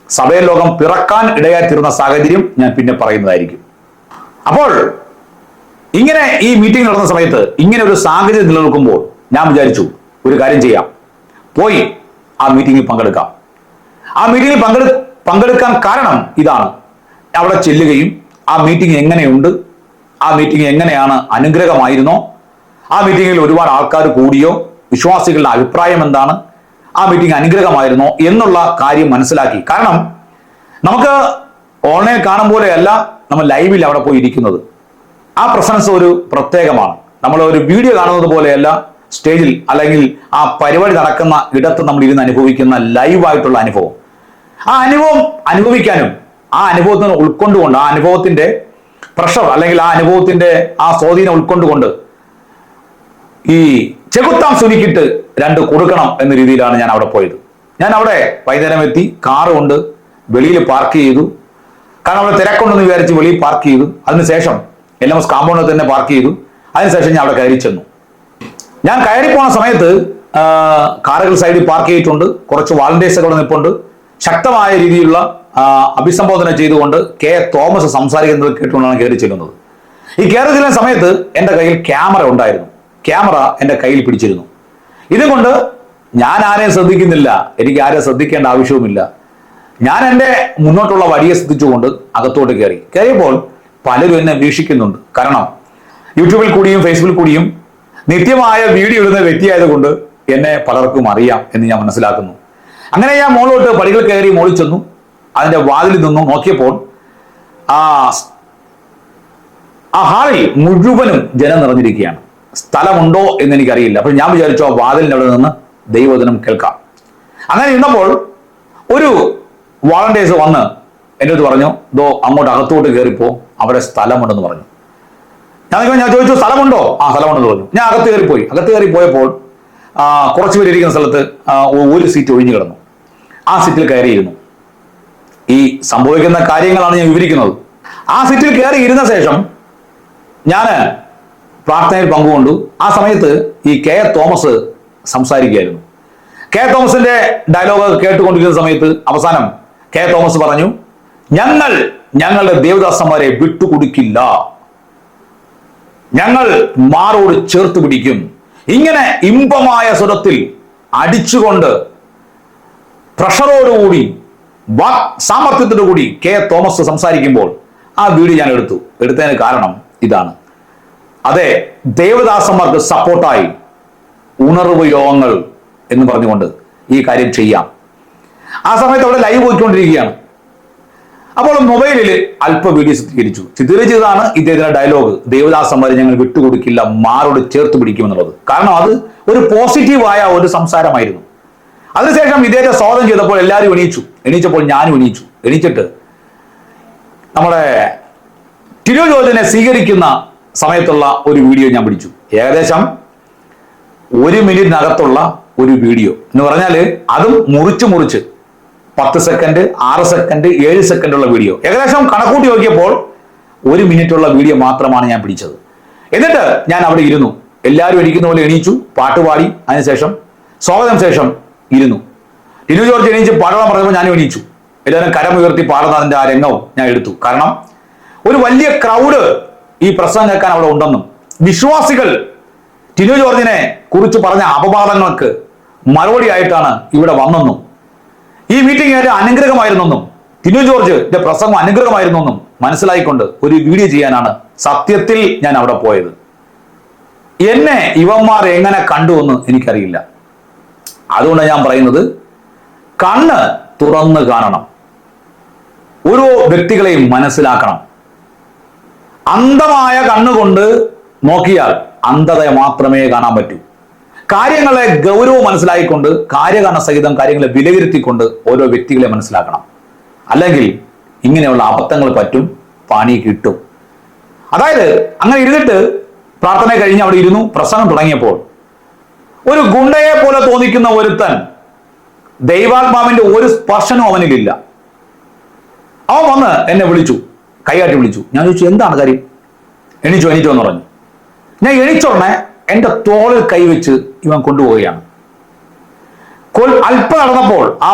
സഭയിൽ ലോകം പിറക്കാൻ ഇടയായിത്തീർന്ന സാഹചര്യം ഞാൻ പിന്നെ പറയുന്നതായിരിക്കും. അപ്പോൾ ഇങ്ങനെ ഈ മീറ്റിംഗ് നടന്ന സമയത്ത് ഇങ്ങനെ ഒരു സാഹചര്യം നിലനിൽക്കുമ്പോൾ ഞാൻ വിചാരിച്ചു ഒരു കാര്യം ചെയ്യാം, പോയി ആ മീറ്റിംഗിൽ പങ്കെടുക്കാം. ആ മീറ്റിംഗിൽ പങ്കെടുക്കാൻ കാരണം ഇതാണ്. അവിടെ ചെല്ലുകയും ആ മീറ്റിംഗ് എങ്ങനെയുണ്ട്, ആ മീറ്റിംഗ് എങ്ങനെയാണ്, അനുഗ്രഹമായിരുന്നോ, ആ മീറ്റിംഗിൽ ഒരുപാട് ആൾക്കാർ കൂടിയോ, വിശ്വാസികളുടെ അഭിപ്രായം എന്താണ്, ആ മീറ്റിംഗ് അനുഗ്രഹമായിരുന്നോ എന്നുള്ള കാര്യം മനസ്സിലാക്കി. കാരണം നമുക്ക് ഓൺലൈൻ കാണും പോലെയല്ല നമ്മൾ ലൈവിൽ അവിടെ പോയി ഇരിക്കുന്നത്. ആ പ്രസൻസ് ഒരു പ്രത്യേകമാണ്. നമ്മൾ ഒരു വീഡിയോ കാണുന്നത് പോലെയല്ല സ്റ്റേജിൽ അല്ലെങ്കിൽ ആ പരിപാടി നടക്കുന്ന ഇടത്ത് നമ്മൾ ഇരുന്ന് അനുഭവിക്കുന്ന ലൈവായിട്ടുള്ള അനുഭവം. ആ അനുഭവം അനുഭവിക്കാനും ആ അനുഭവത്തിന് ഉൾക്കൊണ്ടുകൊണ്ട് ആ അനുഭവത്തിന്റെ പ്രഷർ അല്ലെങ്കിൽ ആ അനുഭവത്തിന്റെ ആ സ്വാധീനം ഉൾക്കൊണ്ടുകൊണ്ട് ഈ ചെകുത്താൻ സുനിക്കിട്ട് രണ്ട് കൊടുക്കണം എന്ന രീതിയിലാണ് ഞാൻ അവിടെ പോയത്. ഞാൻ അവിടെ വൈകുന്നേരം എത്തി, കാറ് കൊണ്ട് വെളിയിൽ പാർക്ക് ചെയ്തു. കാരണം അവിടെ തിരക്കുണ്ടെന്ന് വിചാരിച്ച് വെളിയിൽ പാർക്ക് ചെയ്തു. അതിനുശേഷം LMS കാമ്പൗണ്ടിൽ തന്നെ പാർക്ക് ചെയ്തു. അതിനുശേഷം ഞാൻ അവിടെ കയറി ചെന്നു. ഞാൻ കയറി പോണ സമയത്ത് കാറുകൾ സൈഡിൽ പാർക്ക് ചെയ്തിട്ടുണ്ട്. കുറച്ച് വാളണ്ടിയേഴ്സ് അവിടെ നിൽപ്പുണ്ട്. ശക്തമായ രീതിയിലുള്ള അഭിസംബോധന ചെയ്തുകൊണ്ട് K. തോമസ് സംസാരിക്കുന്നത് കേട്ടുകൊണ്ടാണ് കയറി ചെല്ലുന്നത്. ഈ കയറി ചെല്ലുന്ന സമയത്ത് എൻ്റെ കയ്യിൽ ക്യാമറ ഉണ്ടായിരുന്നു. ക്യാമറ എൻ്റെ കയ്യിൽ പിടിച്ചിരുന്നു. ഇതുകൊണ്ട് ഞാൻ ആരെയും ശ്രദ്ധിക്കുന്നില്ല, എനിക്ക് ആരെയും ശ്രദ്ധിക്കേണ്ട ആവശ്യവുമില്ല. ഞാൻ എൻ്റെ മുന്നോട്ടുള്ള വഴിയെ ശ്രദ്ധിച്ചുകൊണ്ട് അകത്തോട്ട് കയറിയപ്പോൾ പലരും എന്നെ വീക്ഷിക്കുന്നുണ്ട്. കാരണം യൂട്യൂബിൽ കൂടിയും ഫേസ്ബുക്കിൽ കൂടിയും നിത്യമായ വീഡിയോ ഇടുന്ന വ്യക്തിയായതുകൊണ്ട് എന്നെ പലർക്കും അറിയാം എന്ന് ഞാൻ മനസ്സിലാക്കുന്നു. അങ്ങനെ ഞാൻ മുകളിലോട്ട് പടികൾ കയറി മുകളിൽ ചെന്നു. അതിന്റെ വാതിലിൽ നിന്നും നോക്കിയപ്പോൾ ആ ഹാളിൽ മുഴുവനും ജനം നിറഞ്ഞിരിക്കുകയാണ്. സ്ഥലമുണ്ടോ എന്ന് എനിക്കറിയില്ല. അപ്പോൾ ഞാൻ വിചാരിച്ചു ആ വാതിലിൻ്റെ അവിടെ നിന്ന് ദൈവവചനം കേൾക്കാം. അങ്ങനെ ഇരുന്നപ്പോൾ ഒരു വാളണ്ടിയേഴ്സ് വന്ന് എൻ്റെ അടുത്ത് പറഞ്ഞു, ദോ അങ്ങോട്ട് അകത്തോട്ട് കയറിപ്പോ, അവിടെ സ്ഥലമുണ്ടെന്ന് പറഞ്ഞു. ഞാൻ ചോദിച്ചു സ്ഥലമുണ്ടോ? ആ സ്ഥലമുണ്ടെന്ന് പറഞ്ഞു. ഞാൻ അകത്ത് കയറിപ്പോയി. അകത്ത് കയറി പോയപ്പോൾ കുറച്ച് പേര് ഇരിക്കുന്ന സ്ഥലത്ത് ഒരു സീറ്റ് ഒഴിഞ്ഞു കിടന്നു. ആ സീറ്റിൽ കയറിയിരുന്നു. ഈ സംഭവിക്കുന്ന കാര്യങ്ങളാണ് ഞാൻ വിവരിക്കുന്നത്. ആ സീറ്റിൽ കയറി ഇരുന്ന ശേഷം ഞാൻ പ്രാർത്ഥനയിൽ പങ്കുകൊണ്ടു. ആ സമയത്ത് ഈ K. തോമസ് സംസാരിക്കുകയായിരുന്നു. K. തോമസിന്റെ ഡയലോഗ് കേട്ടുകൊണ്ടിരിക്കുന്ന സമയത്ത് അവസാനം K. തോമസ് പറഞ്ഞു, ഞങ്ങളുടെ ദേവദാസന്മാരെ വിട്ടുകൊടുക്കില്ല, ഞങ്ങൾ മാറോട് ചേർത്ത് പിടിക്കും. ഇങ്ങനെ ഇമ്പമായ സ്വരത്തിൽ അടിച്ചുകൊണ്ട് പ്രഷറോടുകൂടി സാമർത്ഥ്യത്തോടു കൂടി K. തോമസ് സംസാരിക്കുമ്പോൾ ആ വീഡിയോ ഞാൻ എടുത്തതിന് കാരണം ഇതാണ്. അതെ, ദേവദാസന്മാർക്ക് സപ്പോർട്ടായി ഉണർവ് യോഗങ്ങൾ എന്ന് പറഞ്ഞുകൊണ്ട് ഈ കാര്യം ചെയ്യാം. ആ സമയത്ത് അവിടെ ലൈവ് പോയിക്കൊണ്ടിരിക്കുകയാണ്. അപ്പോൾ മൊബൈലിൽ അല്പ വീഡിയോ ചിത്രീകരിച്ചതാണ് ഇദ്ദേഹത്തിന്റെ ഡയലോഗ്, ദേവദാസന്മാരെ ഞങ്ങൾ വിട്ടുകൊടുക്കില്ല, മാറോട് ചേർത്ത് പിടിക്കുമെന്നുള്ളത്. കാരണം അത് ഒരു പോസിറ്റീവായ ഒരു സംസാരമായിരുന്നു. അതിനുശേഷം ഇദ്ദേഹത്തെ സ്വാഗതം ചെയ്തപ്പോൾ എല്ലാവരും എണീച്ചപ്പോൾ ഞാനും എണീച്ചിട്ട് നമ്മുടെ ടിനു ജോർജിനെ സ്വീകരിക്കുന്ന സമയത്തുള്ള ഒരു വീഡിയോ ഞാൻ പിടിച്ചു. ഏകദേശം 1 മിനിറ്റിനകത്തുള്ള ഒരു വീഡിയോ എന്ന് പറഞ്ഞാൽ അതും മുറിച്ച് 10 സെക്കൻഡ്, 6 സെക്കൻഡ്, 7 സെക്കൻഡ് ഉള്ള വീഡിയോ. ഏകദേശം കണക്കൂട്ടി നോക്കിയപ്പോൾ 1 മിനിറ്റുള്ള വീഡിയോ മാത്രമാണ് ഞാൻ പിടിച്ചത്. എന്നിട്ട് ഞാൻ അവിടെ ഇരുന്നു. എല്ലാവരും ഇരിക്കുന്ന പോലെ എണീച്ചു, പാട്ടുപാടി. അതിനുശേഷം സ്വാഗതം ശേഷം ഇരുന്നു. ടിനു ജോർജ് എണീച്ച് പാടാൻ പറഞ്ഞപ്പോൾ ഞാനും എണീച്ചു. എല്ലാവരും കരമുയർത്തി പാടുന്നതിന്റെ ആ രംഗവും ഞാൻ എടുത്തു. കാരണം ഒരു വലിയ ക്രൗഡ് ഈ പ്രസംഗം കേൾക്കാൻ അവിടെ ഉണ്ടെന്നും വിശ്വാസികൾ ടിനു ജോർജിനെ കുറിച്ച് പറഞ്ഞ അപവാദങ്ങൾക്ക് മറുപടി ആയിട്ടാണ് ഇവിടെ വന്നെന്നും ഈ മീറ്റിംഗ് ഒരു അനുഗ്രഹമായിരുന്നെന്നും ടിനു ജോർജിന്റെ പ്രസംഗം അനുഗ്രഹമായിരുന്നെന്നും മനസ്സിലായിക്കൊണ്ട് ഒരു വീഡിയോ ചെയ്യാനാണ് സത്യത്തിൽ ഞാൻ അവിടെ പോയത്. എന്നെ ഇവന്മാർ എങ്ങനെ കണ്ടു എന്ന് എനിക്കറിയില്ല. അതുകൊണ്ടാണ് ഞാൻ പറയുന്നത്, കണ്ണ് തുറന്ന് കാണണം, ഓരോ വ്യക്തികളെയും മനസ്സിലാക്കണം. അന്ധമായ കണ്ണുകൊണ്ട് നോക്കിയാൽ അന്ധതയെ മാത്രമേ കാണാൻ പറ്റൂ. കാര്യങ്ങളെ ഗൗരവം മനസ്സിലായിക്കൊണ്ട് കാര്യകാരണ സഹിതം കാര്യങ്ങളെ വിലയിരുത്തിക്കൊണ്ട് ഓരോ വ്യക്തികളെ മനസ്സിലാക്കണം. അല്ലെങ്കിൽ ഇങ്ങനെയുള്ള അബദ്ധങ്ങൾ പറ്റും, പണി കിട്ടും. അതായത് അങ്ങനെ ഇരുന്നിട്ട് പ്രാർത്ഥന കഴിഞ്ഞ് അവിടെ ഇരുന്നു, പ്രസംഗം തുടങ്ങിയപ്പോൾ ഒരു ഗുണ്ടയെ പോലെ തോന്നിക്കുന്ന ഒരുത്തൻ, ദൈവാത്മാവിന്റെ ഒരു സ്പർശനവും അവനിലില്ല. അവൻ വന്ന് എന്നെ വിളിച്ചു, കൈകാട്ടി വിളിച്ചു. ഞാൻ ചോദിച്ചു, എന്താണ് കാര്യം? എണീച്ചോ എന്ന് പറഞ്ഞു. ഞാൻ എണീച്ചോടനെ എന്റെ തോളിൽ കൈവച്ച് ഇവൻ കൊണ്ടുപോവുകയാണ്. അല്പം നടന്നപ്പോൾ,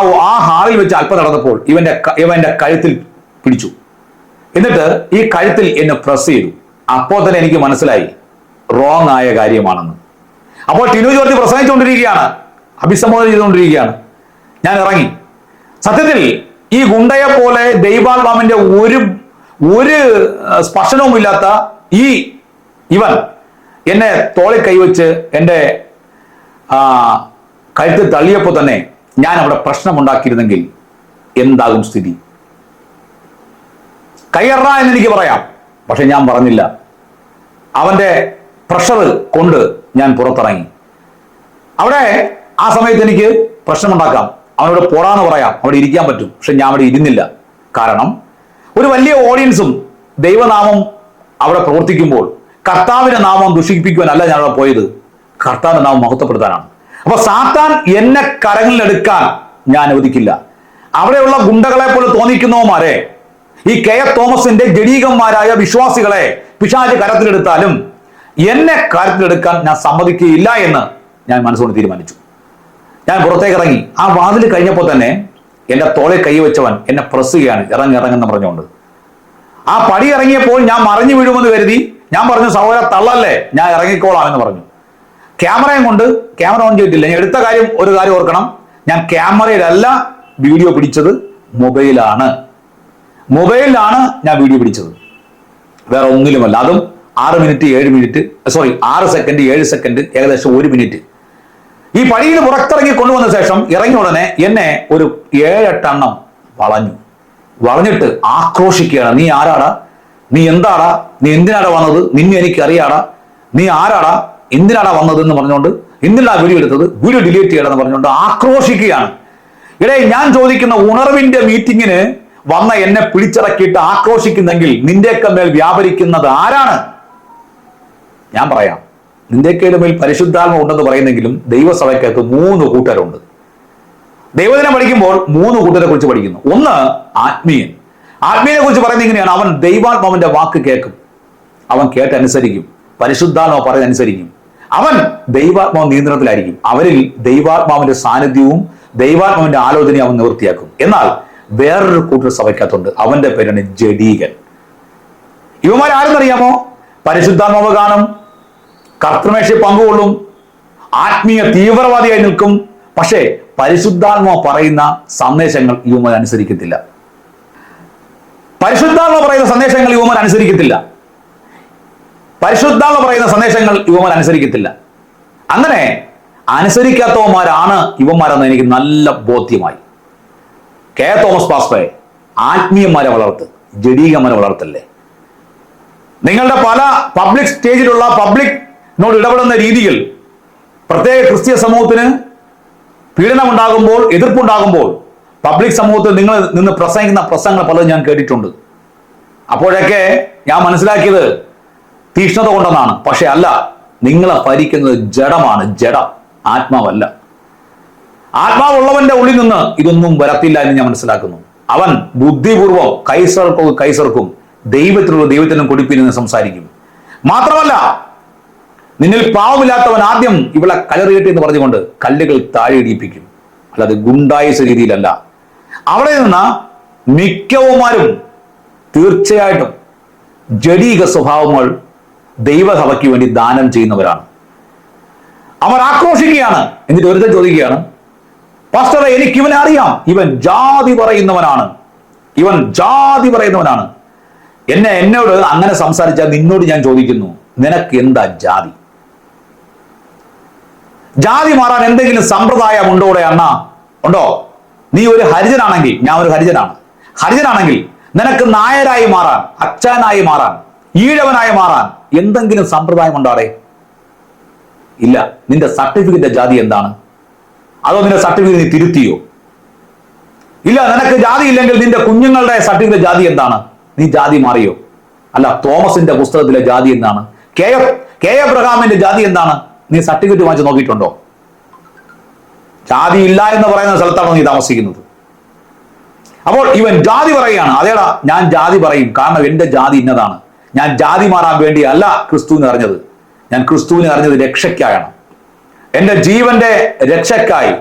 ആ ഹാളിൽ വെച്ച് അല്പം നടന്നപ്പോൾ ഇവന്റെ കഴുത്തിൽ പിടിച്ചു. എന്നിട്ട് ഈ കഴുത്തിൽ എന്നെ പ്രസ് ചെയ്തു. അപ്പോൾ തന്നെ എനിക്ക് മനസ്സിലായി റോങ് ആയ കാര്യമാണെന്ന്. അപ്പോൾ ടിനു ജോർജ് പ്രസംഗിച്ചുകൊണ്ടിരിക്കുകയാണ്, അഭിസംബോധന ചെയ്തുകൊണ്ടിരിക്കുകയാണ്. ഞാൻ ഇറങ്ങി. സത്യത്തിൽ ഈ ഗുണ്ടയെ പോലെ ദൈവാത്മാവിന്റെ ഒരു സ്പർശനവും ഇല്ലാത്ത ഇവൻ എന്നെ തോളിൽ കൈവച്ച് എൻ്റെ കഴുത്തിൽ തള്ളിയപ്പോൾ തന്നെ ഞാൻ അവിടെ പ്രശ്നമുണ്ടാക്കിയിരുന്നെങ്കിൽ എന്താകും സ്ഥിതി? കയ്യറ എന്ന് എനിക്ക് പറയാം, പക്ഷെ ഞാൻ പറഞ്ഞില്ല. അവന്റെ പ്രഷർ കൊണ്ട് ഞാൻ പുറത്തിറങ്ങി. അവിടെ ആ സമയത്ത് എനിക്ക് പ്രശ്നമുണ്ടാക്കാം, അവനോട് പോടാന്ന് പറയാം, അവിടെ ഇരിക്കാൻ പറ്റും. പക്ഷെ ഞാൻ അവിടെ ഇരുന്നില്ല. കാരണം ഒരു വലിയ ഓഡിയൻസും ദൈവനാമം അവിടെ പ്രവർത്തിക്കുമ്പോൾ കർത്താവിന്റെ നാമം ദുഷിപ്പിക്കുവാനല്ല ഞാൻ അവിടെ പോയത്, കർത്താവിന്റെ നാമം മഹത്വപ്പെടുത്താനാണ്. അപ്പൊ സാത്താൻ എന്നെ കരങ്ങളിലെടുക്കാൻ ഞാൻ അനുവദിക്കില്ല. അവിടെയുള്ള ഗുണ്ടകളെ പോലെ തോന്നിക്കുന്നവന്മാരെ, ഈ കെ എഫ് തോമസിന്റെ ജഡീകന്മാരായ വിശ്വാസികളെ പിശാച് കരത്തിലെടുത്താലും എന്നെ കാര്യത്തിലെടുക്കാൻ ഞാൻ സമ്മതിക്കുകയില്ല എന്ന് ഞാൻ മനസ്സുകൊണ്ട് തീരുമാനിച്ചു. ഞാൻ പുറത്തേക്ക് ഇറങ്ങി. ആ വാതിൽ കഴിഞ്ഞപ്പോൾ തന്നെ എന്റെ തോളിൽ കൈവച്ചവൻ എന്നെ പ്രസ് ചെയ്യാണ്, ഇറങ്ങെന്ന് പറഞ്ഞുകൊണ്ട്. ആ പടി ഇറങ്ങിയപ്പോൾ ഞാൻ മറിഞ്ഞു വീഴുമെന്ന് കരുതി ഞാൻ പറഞ്ഞു, സഹോദര തള്ളല്ലേ, ഞാൻ ഇറങ്ങിക്കോളാം എന്ന് പറഞ്ഞു. ക്യാമറയും കൊണ്ട് ക്യാമറ ഓൺ ചെയ്തിട്ടില്ല. ഞാൻ എടുത്ത ഒരു കാര്യം ഓർക്കണം, ഞാൻ ക്യാമറയിലല്ല വീഡിയോ പിടിച്ചത്, മൊബൈലാണ് ഞാൻ വീഡിയോ പിടിച്ചത്, വേറെ ഒന്നിലുമല്ല. അതും 6 സെക്കൻഡ് 7 സെക്കൻഡ്, ഏകദേശം 1 മിനിറ്റ്. ഈ പടിയിൽ പുറത്തിറങ്ങി കൊണ്ടുവന്ന ശേഷം ഇറങ്ങിയ ഉടനെ എന്നെ ഒരു 7-8 എണ്ണം വളഞ്ഞിട്ട് ആക്രോശിക്കുകയാണ്. നീ ആരാടാ? നീ എന്താടാ? നീ എന്തിനാടാ വന്നത്? നിന്നെ എനിക്ക് അറിയാടാ? നീ ആരാടാ? എന്തിനാടാ വന്നത് എന്ന് പറഞ്ഞുകൊണ്ട്, എന്തിനാ വീഡിയോ എടുത്തത്? വീഡിയോ ഡിലീറ്റ് ചെയ്യണമെന്ന് പറഞ്ഞുകൊണ്ട് ആക്രോശിക്കുകയാണ്. ഞാൻ ചോദിക്കുന്ന ഉണർവിന്റെ മീറ്റിങ്ങിന് വന്ന എന്നെ പിടിച്ചിറക്കിയിട്ട് ആക്രോശിക്കുന്നെങ്കിൽ നിന്റെയൊക്കെ മേൽ വ്യാപരിക്കുന്നത് ആരാണ്? ഞാൻ പറയാം, നിന്റെയൊക്കെ മേൽ പരിശുദ്ധാത്മ ഉണ്ടെന്ന് പറയുന്നെങ്കിലും ദൈവസഭയ്ക്കകത്ത് 3 കൂട്ടരുണ്ട്. ദൈവദിനം പഠിക്കുമ്പോൾ 3 കൂട്ടരെ കുറിച്ച് പഠിക്കുന്നു. ഒന്ന് ആത്മീയനെ കുറിച്ച് പറയുന്നത് ഇങ്ങനെയാണ്, അവൻ ദൈവാത്മാവിന്റെ വാക്ക് കേൾക്കും, അവൻ കേട്ടനുസരിക്കും, പരിശുദ്ധാത്മാവ് പറയുന്നതനുസരിക്കും, അവൻ ദൈവാത്മാവ് നിയന്ത്രണത്തിലായിരിക്കും, അവരിൽ ദൈവാത്മാവിന്റെ സാന്നിധ്യവും ദൈവാത്മാവിന്റെ ആലോചനയും അവൻ നിവൃത്തിയാക്കും. എന്നാൽ വേറൊരു കൂട്ടർ സഭയ്ക്കകത്തുണ്ട്, അവന്റെ പേരാണ് ജഡീകൻ. ഇവന്മാരാരെന്നറിയാമോ? പരിശുദ്ധാത്മാവ് കാണും, കർത്തൃമേശയിൽ പങ്കുകൊള്ളും, ആത്മീയ തീവ്രവാദിയായി നിൽക്കും, പക്ഷേ പരിശുദ്ധാത്മാവ് പറയുന്ന സന്ദേശങ്ങൾ ഇവന്മാർ അനുസരിക്കത്തില്ല. പരിശുദ്ധാത്മാവ് പറയുന്ന സന്ദേശങ്ങൾ ഇവന്മാർ അനുസരിക്കത്തില്ല. അങ്ങനെ അനുസരിക്കാത്തവന്മാരാണ് ഇവന്മാരെന്ന് എനിക്ക് നല്ല ബോധ്യമായി. കെ തോമസ് പാസ്റ്ററെ, ആത്മീയന്മാരെ വളർത്ത്, ജഡീകന്മാരെ വളർത്തല്ലേ. നിങ്ങളുടെ പല പബ്ലിക് സ്റ്റേജിലുള്ള പബ്ലിക്കിനോട് ഇടപെടുന്ന രീതിയിൽ, പ്രത്യേക ക്രിസ്തീയ സമൂഹത്തിന് പീഡനമുണ്ടാകുമ്പോൾ, എതിർപ്പുണ്ടാകുമ്പോൾ പബ്ലിക് സമൂഹത്തിൽ നിങ്ങൾ നിന്ന് പ്രസംഗിക്കുന്ന പ്രസംഗങ്ങൾ പലതും ഞാൻ കേട്ടിട്ടുണ്ട്. അപ്പോഴൊക്കെ ഞാൻ മനസ്സിലാക്കിയത് തീഷ്ണത കൊണ്ടെന്നാണ്. പക്ഷെ അല്ല, നിങ്ങളെ ഭരിക്കുന്നത് ജഡമാണ്, ആത്മാവല്ല. ആത്മാവുള്ളവന്റെ ഉള്ളിൽ നിന്ന് ഇതൊന്നും വരത്തില്ല എന്ന് ഞാൻ മനസ്സിലാക്കുന്നു. അവൻ ബുദ്ധിപൂർവം കൈസർക്കും ദൈവത്തിനും കൊടുപ്പിനെന്ന് സംസാരിക്കും. മാത്രമല്ല, നിന്നിൽ പാവമില്ലാത്തവൻ ആദ്യം ഇവളെ കലറിയട്ടെ എന്ന് പറഞ്ഞുകൊണ്ട് കല്ലുകൾ താഴെ ഇടിപ്പിക്കും. അല്ലാതെ ഗുണ്ടായിസ രീതിയിലല്ല. അവിടെ നിന്ന് മിക്കവന്മാരും തീർച്ചയായിട്ടും ജഡീക സ്വഭാവങ്ങൾ ദൈവസഭയ്ക്ക് വേണ്ടി ദാനം ചെയ്യുന്നവരാണ്. അവർ ആക്രോശിക്കുകയാണ്. എന്നിട്ട് ഒരുത്തൻ ചോദിക്കുകയാണ്, പാസ്റ്ററെ, എനിക്ക് ഇവനെ അറിയാം, ഇവൻ ജാതി പറയുന്നവനാണ്. എന്നോട് അങ്ങനെ സംസാരിച്ചാൽ നിന്നോട് ഞാൻ ചോദിക്കുന്നു, നിനക്ക് എന്താ ജാതി? ജാതി മാറാൻ എന്തെങ്കിലും സമ്പ്രദായം ഉണ്ടോടെ അണ്ണ? ഉണ്ടോ? നീ ഒരു ഹരിജനാണെങ്കിൽ, ഞാൻ ഒരു ഹരിജനാണെങ്കിൽ നിനക്ക് നായരായി മാറാൻ, അച്ഛനായി മാറാൻ, ഈഴവനായി മാറാൻ എന്തെങ്കിലും സമ്പ്രദായം ഉണ്ടാടേ? ഇല്ല. നിന്റെ സർട്ടിഫിക്കറ്റ് ജാതി എന്താണ്? അതോ നിന്റെ സർട്ടിഫിക്കറ്റ് നീ തിരുത്തിയോ? ഇല്ല. നിനക്ക് ജാതി ഇല്ലെങ്കിൽ നിന്റെ കുഞ്ഞുങ്ങളുടെ സർട്ടിഫിക്കറ്റ് ജാതി എന്താണ്? നീ ജാതി മാറിയോ? അല്ല. തോമസിന്റെ പുസ്തകത്തിലെ ജാതി എന്താണ്? കെ എബ്രഹാമിന്റെ ജാതി എന്താണ്? നീ സർട്ടിഫിക്കറ്റ് വാങ്ങിച്ച് നോക്കിയിട്ടുണ്ടോ? ജാതി ഇല്ല എന്ന് പറയുന്ന സ്ഥലത്താണ് നീ താമസിക്കുന്നത്. അപ്പോൾ ഇവൻ ജാതി പറയുകയാണ്. അതേടാ, ഞാൻ ജാതി പറയും, കാരണം എന്റെ ജാതി ഇന്നതാണ്. ഞാൻ ജാതി മാറാൻ വേണ്ടി അല്ല ക്രിസ്തുവിനെ അറിഞ്ഞത്. ഞാൻ ക്രിസ്തുവിനെ അറിഞ്ഞത് രക്ഷയ്ക്കായാണ്. എന്റെ ജീവന്റെ രക്ഷയ്ക്കായി,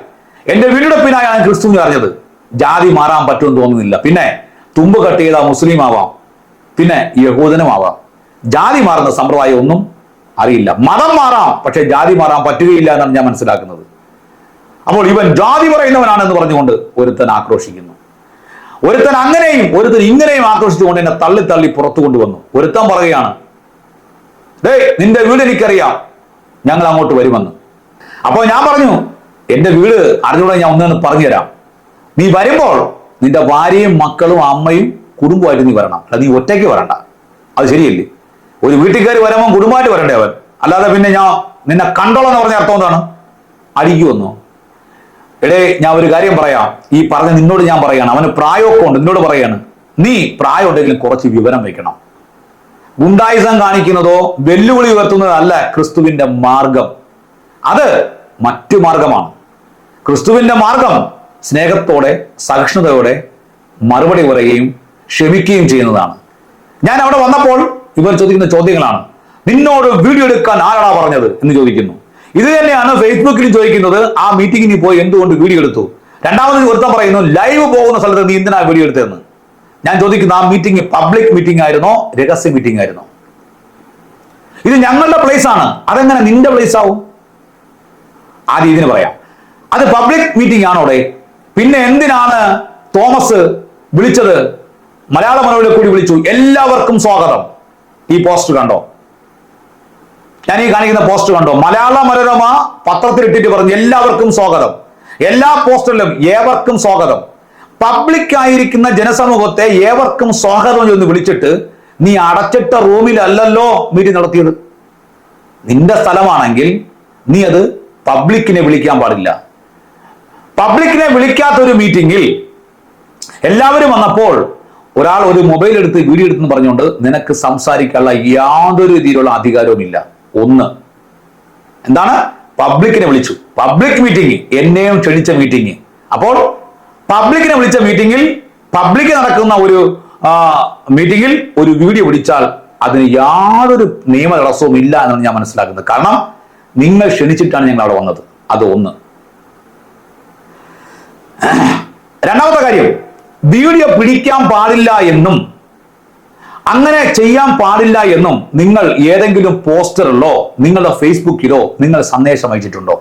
എന്റെ വീണ്ടെടുപ്പിനായാണ് ക്രിസ്തുവിനെ അറിഞ്ഞത്. ജാതി മാറാൻ പറ്റുമെന്ന് തോന്നുന്നില്ല. പിന്നെ തുമ്പ് കട്ട് ചെയ്ത മുസ്ലിം ആവാം, പിന്നെ യഹൂദനും ആവാം. ജാതി മാറുന്ന സമ്പ്രദായം ഒന്നും അറിയില്ല. മതം മാറാം, പക്ഷെ ജാതി മാറാൻ പറ്റുകയില്ല എന്നാണ് ഞാൻ മനസ്സിലാക്കുന്നത്. അപ്പോൾ ഇവൻ ജാതി പറയുന്നവനാണെന്ന് പറഞ്ഞുകൊണ്ട് ഒരുത്തൻ ആക്രോശിക്കുന്നു. ഒരുത്തൻ അങ്ങനെയും ഒരുത്തൻ ഇങ്ങനെയും ആക്രോശിച്ചുകൊണ്ട് എന്നെ തള്ളി തള്ളി പുറത്തു കൊണ്ടുവന്നു. ഒരുത്തൻ പറയുകയാണ്, നിന്റെ വീട് എനിക്കറിയാം, ഞങ്ങൾ അങ്ങോട്ട് വരുമെന്ന്. അപ്പോൾ ഞാൻ പറഞ്ഞു, എന്റെ വീട് അറിഞ്ഞൂടെ, ഞാൻ ഒന്നു പറഞ്ഞുതരാം. നീ വരുമ്പോൾ നിന്റെ ഭാര്യയും മക്കളും അമ്മയും കുടുംബമായിട്ട് നീ വരണം. അല്ല, നീ ഒറ്റയ്ക്ക് വരണ്ട. അത് ശരിയല്ലേ? ഒരു വീട്ടിൽ കയറി വരുമ്പോൾ കുടുംബമായിട്ട് വരണ്ടേ അവൻ? അല്ലാതെ പിന്നെ ഞാൻ നിന്നെ കണ്ടോളെന്ന് പറഞ്ഞ അർത്ഥം എന്താണ്? അടിക്കുമെന്നോ? ഞാൻ ഒരു കാര്യം പറയാം. ഈ പറഞ്ഞ നിന്നോട് ഞാൻ പറയാണ്, അവന് പ്രായമൊക്കെ ഉണ്ട്. നിന്നോട് പറയാണ്, നീ പ്രായം ഉണ്ടെങ്കിലും കുറച്ച് വിവരം വെക്കണം. ഗുണ്ടായുസം കാണിക്കുന്നതോ വെല്ലുവിളി ഉയർത്തുന്നതോ അല്ല ക്രിസ്തുവിന്റെ മാർഗം. അത് മറ്റു മാർഗമാണ്. ക്രിസ്തുവിന്റെ മാർഗം സ്നേഹത്തോടെ, സഹിഷ്ണുതയോടെ മറുപടി പറയുകയും ക്ഷമിക്കുകയും ചെയ്യുന്നതാണ്. ഞാൻ അവിടെ വന്നപ്പോൾ ഇവർ ചോദിക്കുന്ന ചോദ്യങ്ങളാണ്. നിന്നോട് വീഡിയോ എടുക്കാൻ ആരാടാ പറഞ്ഞത് എന്ന് ചോദിക്കുന്നു. ഇത് തന്നെയാണ് ഫേസ്ബുക്കിൽ ചോദിക്കുന്നത്. ആ മീറ്റിംഗിന് പോയി എന്തുകൊണ്ട് വീഡിയോ എടുത്തു? രണ്ടാമത് ഒരുത്തം പറയുന്നു, ലൈവ് പോകുന്ന സ്ഥലത്ത് നീ എന്തിനാ വീഡിയോ എടുത്തതെന്ന്. ഞാൻ ചോദിക്കുന്നു, ആ മീറ്റിംഗ് പബ്ലിക് മീറ്റിംഗ് ആയിരുന്നോ രഹസ്യ മീറ്റിംഗ് ആയിരുന്നോ? ഇത് ഞങ്ങളുടെ പ്ലേസ് ആണ്, അതെങ്ങനെ നിന്റെ പ്ലേസ് ആവും? ആദ്യം ഇതിന് പറയാം. അത് പബ്ലിക് മീറ്റിംഗ് ആണോടെ? പിന്നെ എന്തിനാണ് തോമസ് വിളിച്ചത്? മലയാള മനോരമ കൂടി വിളിച്ചു. എല്ലാവർക്കും സ്വാഗതം. ഈ പോസ്റ്റ് കണ്ടോ? ഞാൻ ഈ കാണിക്കുന്ന പോസ്റ്റ് കണ്ടോ? മലയാള മനോരമ പത്രത്തിലിട്ടിട്ട് പറഞ്ഞു എല്ലാവർക്കും സ്വാഗതം. എല്ലാ പോസ്റ്ററിലും ഏവർക്കും സ്വാഗതം. പബ്ലിക് ആയിരിക്കുന്ന ജനസമൂഹത്തെ ഏവർക്കും സ്വാഗതം എന്ന് വിളിച്ചിട്ട് നീ അടച്ചിട്ട റൂമിലല്ലല്ലോ മീറ്റിംഗ് നടത്തിയത്. നിന്റെ സ്ഥലമാണെങ്കിൽ നീ അത് പബ്ലിക്കിനെ വിളിക്കാൻ പാടില്ല. പബ്ലിക്കിനെ വിളിക്കാത്തൊരു മീറ്റിംഗിൽ എല്ലാവരും വന്നപ്പോൾ ഒരാൾ ഒരു മൊബൈൽ എടുത്ത് വീഡിയോ എടുത്തെന്ന് പറഞ്ഞുകൊണ്ട് നിനക്ക് സംസാരിക്കാനുള്ള യാതൊരു രീതിയിലുള്ള അധികാരവും ഇല്ല. ഒന്ന് എന്താണ്? പബ്ലിക്കിനെ വിളിച്ചു. പബ്ലിക് മീറ്റിംഗ്, എന്നെയും ക്ഷണിച്ച മീറ്റിംഗ്. അപ്പോൾ പബ്ലിക്കിനെ വിളിച്ച മീറ്റിംഗിൽ, പബ്ലിക് നടക്കുന്ന ഒരു മീറ്റിംഗിൽ ഒരു വീഡിയോ പിടിച്ചാൽ അതിന് യാതൊരു നിയമ തടസ്സവും ഇല്ല എന്നാണ് ഞാൻ മനസ്സിലാക്കുന്നത്. കാരണം നിങ്ങൾ ക്ഷണിച്ചിട്ടാണ് ഞങ്ങൾ അവിടെ വന്നത്. അത് ഒന്ന്. രണ്ടാമത്തെ കാര്യം, വീഡിയോ പിടിക്കാൻ പാടില്ല എന്നും അങ്ങനെ ചെയ്യാൻ പാടില്ല എന്നും നിങ്ങൾ ഏതെങ്കിലും പോസ്റ്ററിലോ നിങ്ങളുടെ ഫേസ്ബുക്കിലോ നിങ്ങൾ സന്ദേശം അയച്ചിട്ടുണ്ടോ?